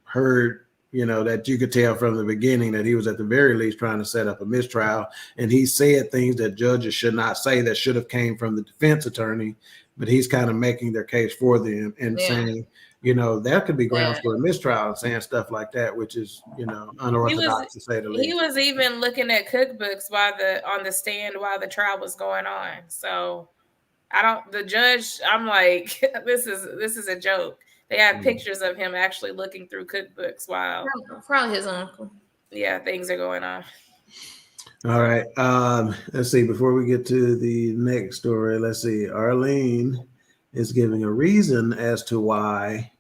heard that you could tell from the beginning that he was at the very least trying to set up a mistrial, and he said things that judges should not say that should have came from the defense attorney, but he's kind of making their case for them and saying, that could be grounds for a mistrial, and saying stuff like that, which is, unorthodox to say the least. He was even looking at cookbooks on the stand while the trial was going on. So the judge, I'm like, this is a joke. They have pictures of him actually looking through cookbooks while Probably his uncle. things are going on. All right. Let's see. Before we get to the next story, let's see. Arlene is giving a reason as to why.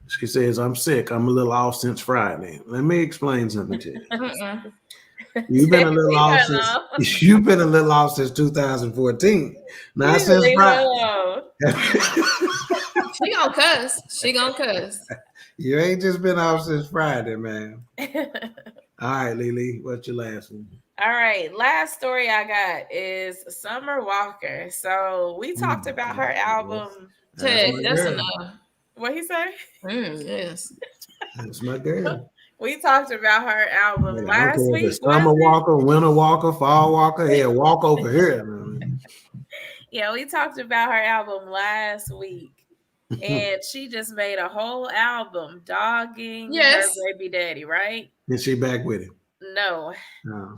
She says, "I'm sick. I'm a little off since Friday." Let me explain something to you. You've been a little off since you've been a little off since 2014. Not since Friday. She gonna cuss. She gonna cuss. You ain't just been off since Friday, man. All right, Lily, what's your last one? All right, last story I got is Summer Walker. So we talked about her album. Ted, that's enough. What he say? Yes. That's my girl. We talked about her album last week. Summer Walker, Winter Walker, Fall Walker. Yeah, walk over here. Man. Yeah, we talked about her album last week. And she just made a whole album dogging her baby daddy, right? Is she back with him? No.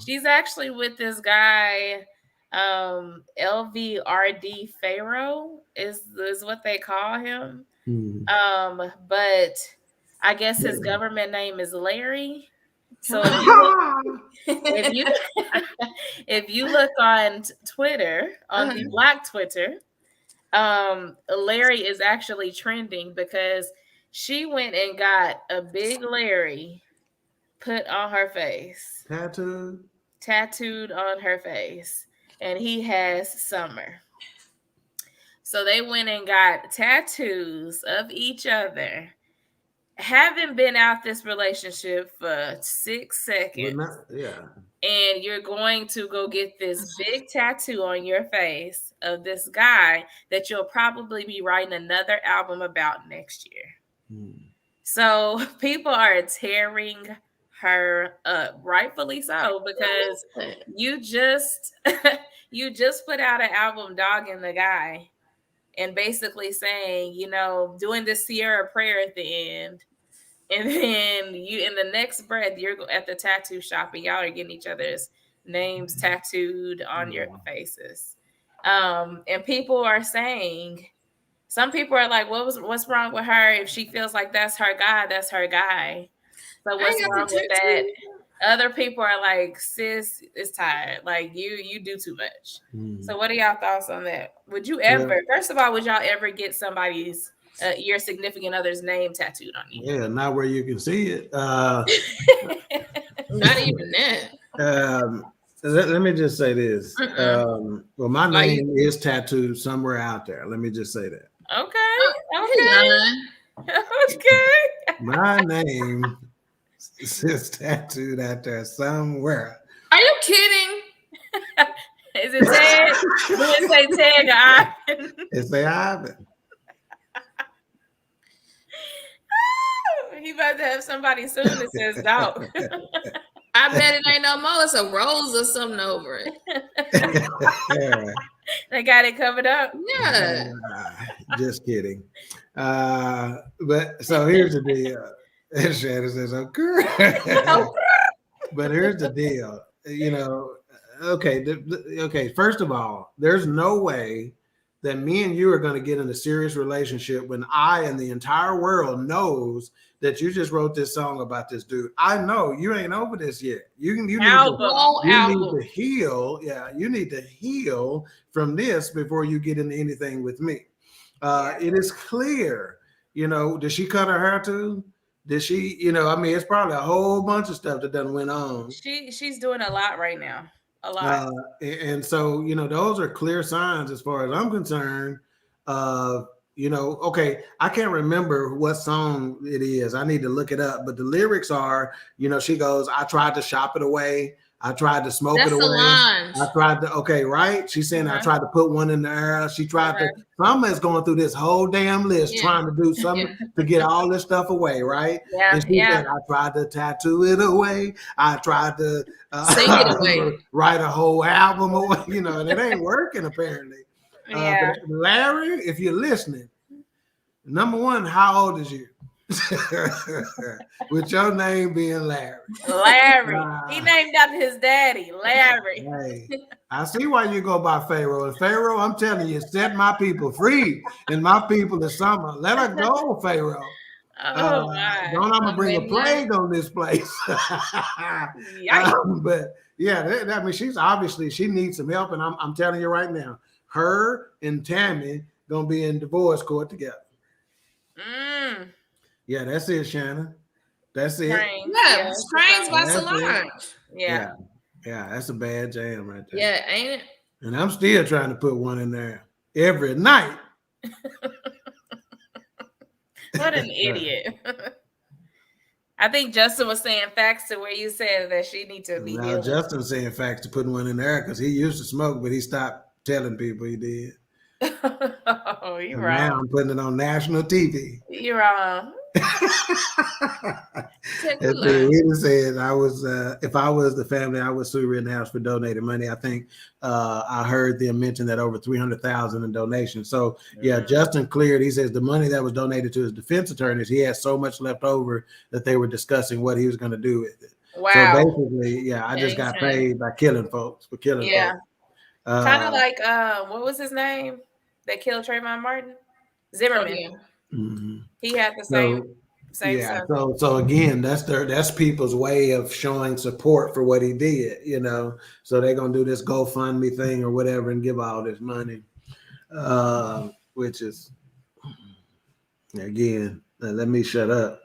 She's actually with this guy, LVRD Pharaoh is what they call him. But I guess his government name is Larry. So if you look on Twitter, on the Black Twitter, Larry is actually trending because she went and got a big Larry put on her face. Tattooed on her face. And he has Summer. So they went and got tattoos of each other. Haven't been out this relationship for 6 seconds. And you're going to go get this big tattoo on your face of this guy that you'll probably be writing another album about next year. So people are tearing her up, rightfully so, because you just put out an album dogging the guy and basically saying, doing this Sierra prayer at the end. And then you, in the next breath, you're at the tattoo shop and y'all are getting each other's names tattooed on your faces. And people are saying, some people are like, what's wrong with her? If she feels like that's her guy, that's her guy. So what's wrong with that? Other people are like, sis is tired. Like you do too much. So what are y'all thoughts on that? Would you ever, first of all, would y'all ever get somebody's your significant other's name tattooed on you? Yeah, not where you can see it. Not even that. Let me just say this. Well, my name is tattooed somewhere out there. Let me just say that. Okay. My name is tattooed out there somewhere. Are you kidding? Is it Ted? Do it say Ted or Ivan? It say Ivan. He about to have somebody soon that says dog. I bet it ain't no more. It's a rose or something over it. They got it covered up. Yeah. Just kidding. But so here's the deal. Shannon says, "Okay." But here's the deal. Okay. First of all, there's no way that me and you are going to get in a serious relationship when I and the entire world knows that you just wrote this song about this dude. I know you ain't over this yet. You need to heal. Yeah, you need to heal from this before you get into anything with me. It is clear. Did she cut her hair too? Did she? It's probably a whole bunch of stuff that done went on. She's doing a lot right now. A lot. And so, those are clear signs as far as I'm concerned. Okay, I can't remember what song it is. I need to look it up. But the lyrics are, she goes, "I tried to shop it away. I tried to smoke it away. I tried to," right? She's saying, "I tried to put one in the air." She tried to, Summer's going through this whole damn list trying to do something to get all this stuff away, right? Yeah. And she said, "I tried to tattoo it away. I tried to sing it away. Write a whole album away," and it ain't working apparently. Yeah. But Larry, if you're listening, number one, how old is you? With your name being Larry. Larry. He named after his daddy, Larry. Hey, I see why you go by Pharaoh. And Pharaoh, I'm telling you, set my people free. And my people is summer. Let her go, Pharaoh. Oh my. Don't I'm gonna bring a Maybe plague on this place. Yikes. But yeah, I mean, she's obviously she needs some help, and I'm telling you right now, her and Tammy gonna be in divorce court together. Yeah, that's it, Shannon. That's it. Trains. Yeah, Trains by That's it. Solange. Yeah. Yeah, that's a bad jam right there. Yeah, ain't it? And I'm still trying to put one in there every night. What an idiot. I think Justin was saying facts to where you said that she needs to be Now healed. Justin's saying facts to putting one in there because he used to smoke, but he stopped telling people he did. Oh, you're And wrong. now I'm putting it on national TV. You're wrong. And then he said, "I was if I was the family, I would sue Rittenhouse for donating money." I think I heard them mention that over 300,000 in donations. So yeah, Justin cleared. He says the money that was donated to his defense attorneys, he had so much left over that they were discussing what he was going to do with it. Wow. So basically, yeah, I just got paid by killing folks for killing folks. Kind of like what was his name that killed Trayvon Martin? Zimmerman. Mm-hmm. He had the same yeah. stuff. So again, that's people's way of showing support for what he did, you know. So they're gonna do this GoFundMe thing or whatever and give all this money, which is again. Let me shut up.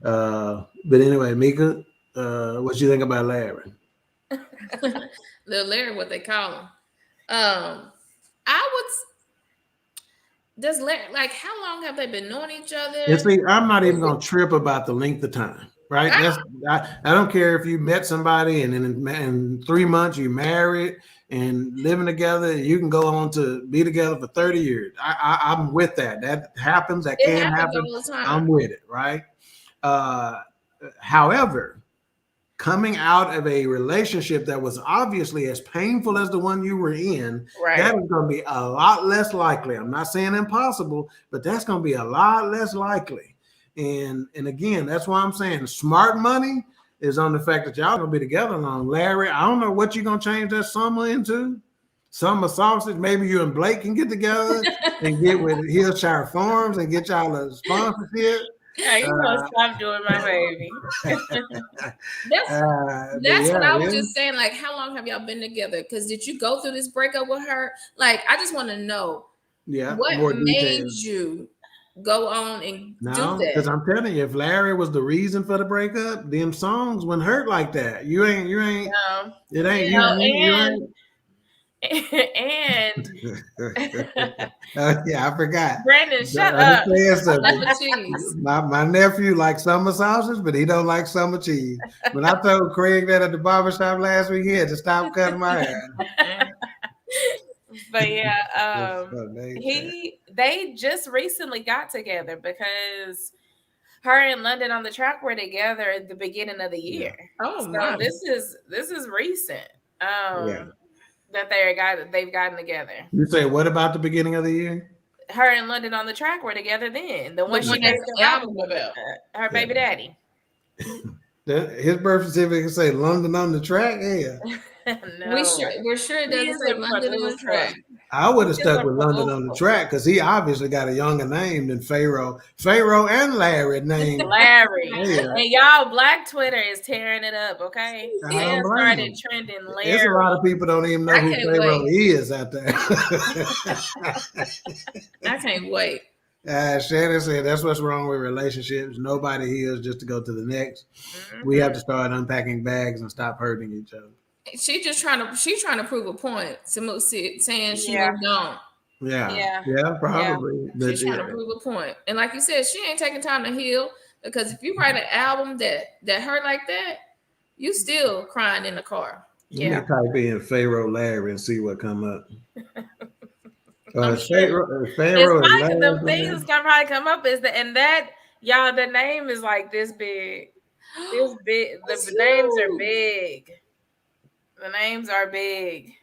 But anyway, Mika, what you think about Larry? Little Larry, what they call him. I would. Does Larry, like, how long have they been knowing each other? And see, I'm not even gonna trip about the length of time, right? I don't care if you met somebody and in 3 months you married and living together. You can go on to be together for 30 years. I'm with that. That happens. That can happen. All the time. I'm with it, right? However, coming out of a relationship that was obviously as painful as the one you were in, that is going to be a lot less likely. I'm not saying impossible, but that's going to be a lot less likely. And again, that's why I'm saying smart money is on the fact that y'all going to be together long. Larry, I don't know what you're going to change that summer into. Summer sausage. Maybe you and Blake can get together and get with Hillshire Farms and get y'all a sponsorship. Hey, you gonna stop doing my baby. That's what I was just saying. Like, how long have y'all been together? Because did you go through this breakup with her? Like, I just want to know. What made you go on and do that? Because I'm telling you, if Larry was the reason for the breakup, them songs wouldn't hurt like that. You ain't. No. It ain't. And yeah, I forgot. Brandon, shut up. My nephew likes summer sausage, but he don't like summer cheese. When I told Craig that at the barbershop last week, he had to stop cutting my hair. But yeah, they just recently got together because her and London on the Track were together at the beginning of the year. Oh, so this is recent. That they've gotten together. You say what about the beginning of the year? Her and London on the Track were together then. The one she made the album about her baby daddy. His birth certificate say London on the Track. Yeah. No. We're sure it doesn't say London on the Track. I would have stuck with London on the Track because he obviously got a younger name than Pharaoh. Pharaoh and Larry named Larry. Yeah. And y'all, Black Twitter is tearing it up, okay? It started trending Larry. There's a lot of people don't even know who Pharaoh is out there. I can't wait. Shannon said that's what's wrong with relationships. Nobody heals just to go to the next. We have to start unpacking bags and stop hurting each other. She's trying to prove a point. Saying she moved on. Yeah, probably. Yeah. She's trying to prove a point. And like you said, she ain't taking time to heal because if you write an album that hurt like that, you still crying in the car. Let me type in Pharaoh Larry and see what come up. Pharaoh the thing that's gonna probably come up is the name is like this big. This big. The names are big. The names are big.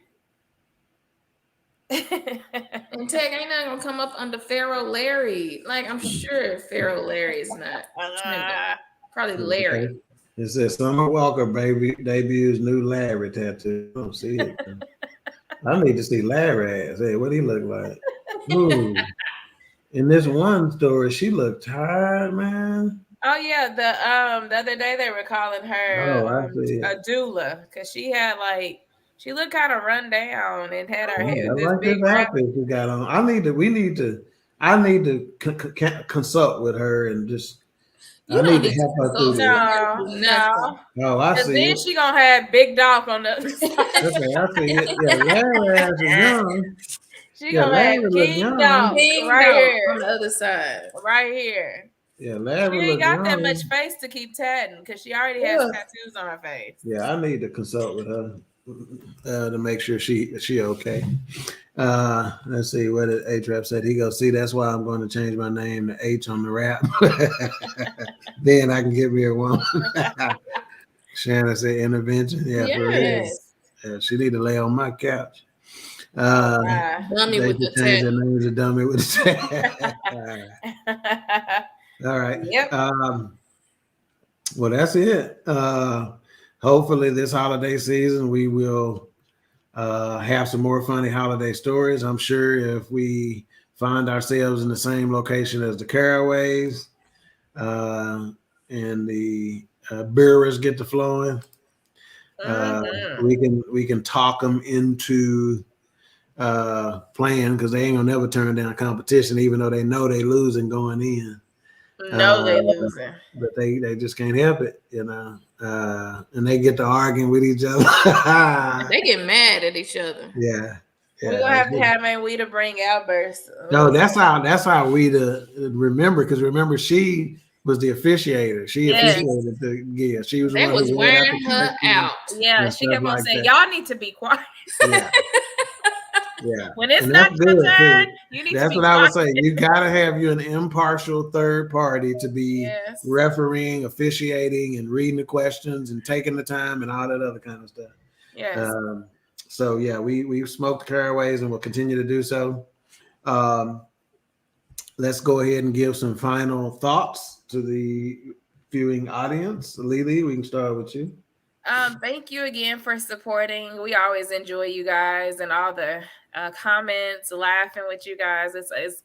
And Tech ain't not gonna come up under Pharaoh Larry. Like, I'm sure Pharaoh Larry is not trending. Probably Larry. Okay. It says Summer Walker debuts new Larry tattoo. I don't see it. I need to see Larry ass. Hey, what he look like? Ooh. In this one story, she looked tired, man. Oh yeah, the other day they were calling her I see a it. doula because she had she looked kind of run down and had her Yeah, hair I this like big this wrap. outfit she got on. I need to consult with her and just. You I don't need to need to help her through consult. this. No, no. Oh, I Cause see then it. she gonna have big dog on the other side. Okay, I see it. Yeah, Larry ass is young. She Yeah, gonna have Larry look king dog young. King right dog here, on the other side. right here. Yeah, She Larry ain't look got that much young. face to keep tatting because she already has Ugh. tattoos on her face. Yeah, I need to consult with her to make sure she okay. Let's see what A-Trap said. He goes, see, that's why I'm going to change my name to H on the rap. Then I can get me a woman. Shannon said intervention. Yeah, for real. Yes. Yeah, she need to lay on my couch. Oh, wow. Dummy They with should the change their tat. name to dummy with the All right. Yep. Well, that's it. Hopefully this holiday season we will have some more funny holiday stories. I'm sure if we find ourselves in the same location as the Caraways and the Bearers get to flowing, we can talk them into playing because they ain't gonna never turn down competition, even though they know they losing going in. No, they losing. But they just can't help it, and they get to arguing with each other. They get mad at each other. Yeah. We're gonna have to have we to bring outbursts. No, that's how we to remember, because remember she was the officiator. She officiated the She was the They one was who wearing her out. Yeah, she kept on saying, "Y'all need to be quiet." Yeah. Yeah. When it's And not that's your good, turn, too. you need That's to be what I would quiet. say. You gotta have you an impartial third party to be Yes. refereeing, officiating, and reading the questions and taking the time and all that other kind of stuff. Yes. So yeah, we've smoked Caraways and we'll continue to do so. Let's go ahead and give some final thoughts to the viewing audience. Lily, we can start with you. Thank you again for supporting. We always enjoy you guys and all the comments, laughing with you guys. It's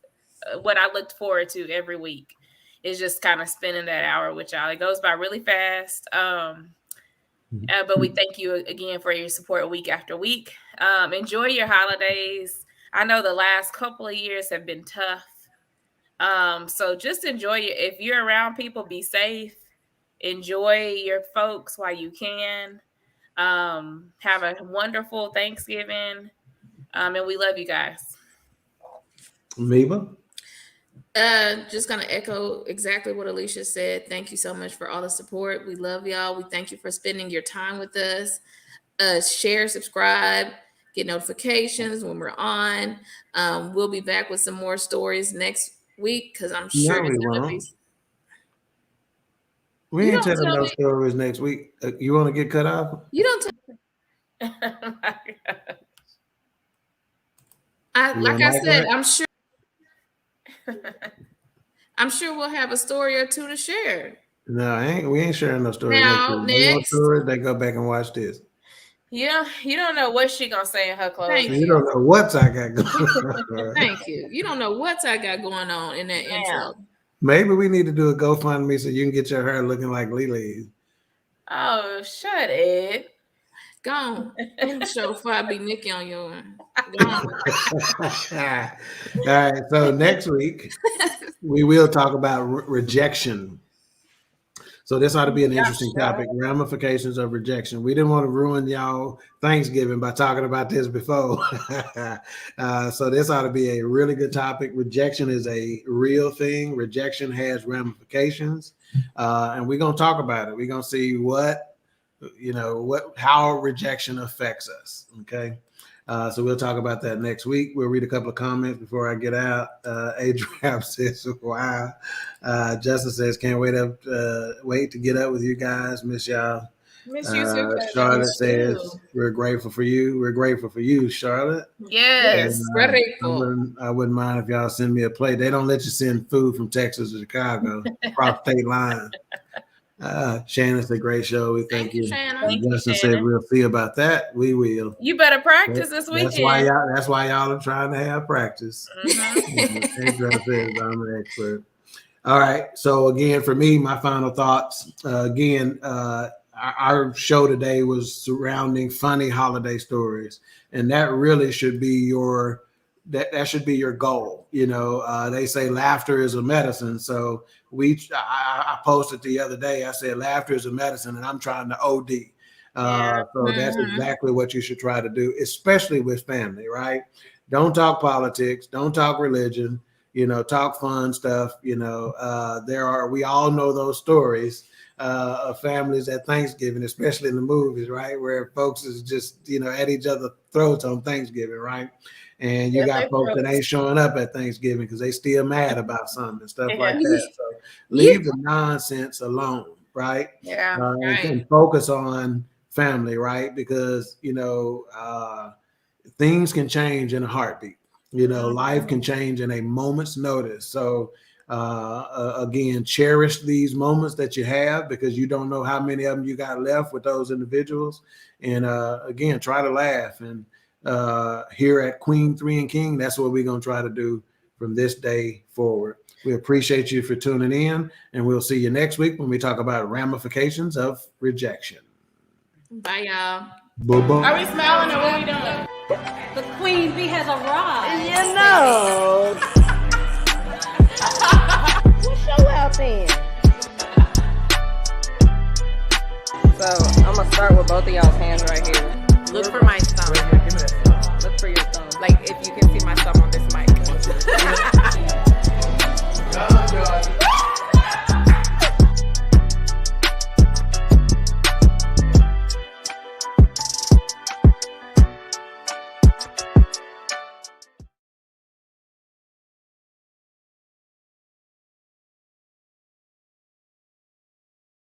what I looked forward to every week. Is just kind of spending that hour with y'all. It goes by really fast. But we thank you again for your support week after week. Enjoy your holidays. I know the last couple of years have been tough. So just enjoy it. If you're around people, be safe. Enjoy your folks while you can. Have a wonderful Thanksgiving. And we love you guys. Meva? Just gonna echo exactly what Alicia said. Thank you so much for all the support. We love y'all. We thank you for spending your time with us. Share, subscribe, get notifications when we're on. We'll be back with some more stories next week because I'm sure No, it's we gonna won't. be. We You ain't don't telling tell no me. stories next week. You want to get cut off? You don't tell. Oh my God. Like I said, I'm sure we'll have a story or two to share. No, we ain't sharing no stories Now, next week. They want next. stories, they go back and watch this. Yeah, you don't know what she gonna say in her closing. Thank You don't know what I got going on. Thank you. You don't know what I got going on in that intro. Maybe we need to do a GoFundMe so you can get your hair looking like Lily. Oh, shut it. Go on. In the show before I be Nikki on your Go on. All right. So next week we will talk about rejection. So this ought to be an interesting topic: ramifications of rejection. We didn't want to ruin y'all Thanksgiving by talking about this before. So this ought to be a really good topic. Rejection is a real thing. Rejection has ramifications, and we're gonna talk about it. We're gonna see how rejection affects us. Okay. So we'll talk about that next week. We'll read a couple of comments before I get out. A-Trap says, wow. Justin says, can't wait to get up with you guys. Miss y'all. Miss you too, cousin. Charlotte says, we're grateful for you. We're grateful for you, Charlotte. Yes. I wouldn't mind if y'all send me a plate. They don't let you send food from Texas to Chicago across state line. Shannon, it's a great show. We thank you. Shannon. Justin said we'll see about that. We will. You better practice this weekend. That's why y'all are trying to have practice. Andrew says I'm an expert. All right. So again, for me, my final thoughts. Our show today was surrounding funny holiday stories, and that really should be your goal. You know, they say laughter is a medicine. So I posted the other day. I said laughter is a medicine, and I'm trying to OD. So that's exactly what you should try to do, especially with family. Right? Don't talk politics. Don't talk religion. You know, talk fun stuff. You know, we all know those stories of families at Thanksgiving, especially in the movies, right? Where folks is just, at each other's throats on Thanksgiving, right? And you got folks that ain't showing up at Thanksgiving because they still mad about something and stuff like that. So leave the nonsense alone, right? And focus on family, right? Because, things can change in a heartbeat. Life can change in a moment's notice. So again, cherish these moments that you have because you don't know how many of them you got left with those individuals. And again, try to laugh. And here at Queen3 King, that's what we're going to try to do from this day forward. We appreciate you for tuning in, and we'll see you next week when we talk about ramifications of rejection. Bye, y'all. Bye-bye. Are we smiling or what are we doing? The Queen Bee has arrived. You know. What's your out then? So I'm gonna start with both of y'all's hands right here. Look for my thumb. Wait, give me that. Look for your thumb. Like if you can see my thumb on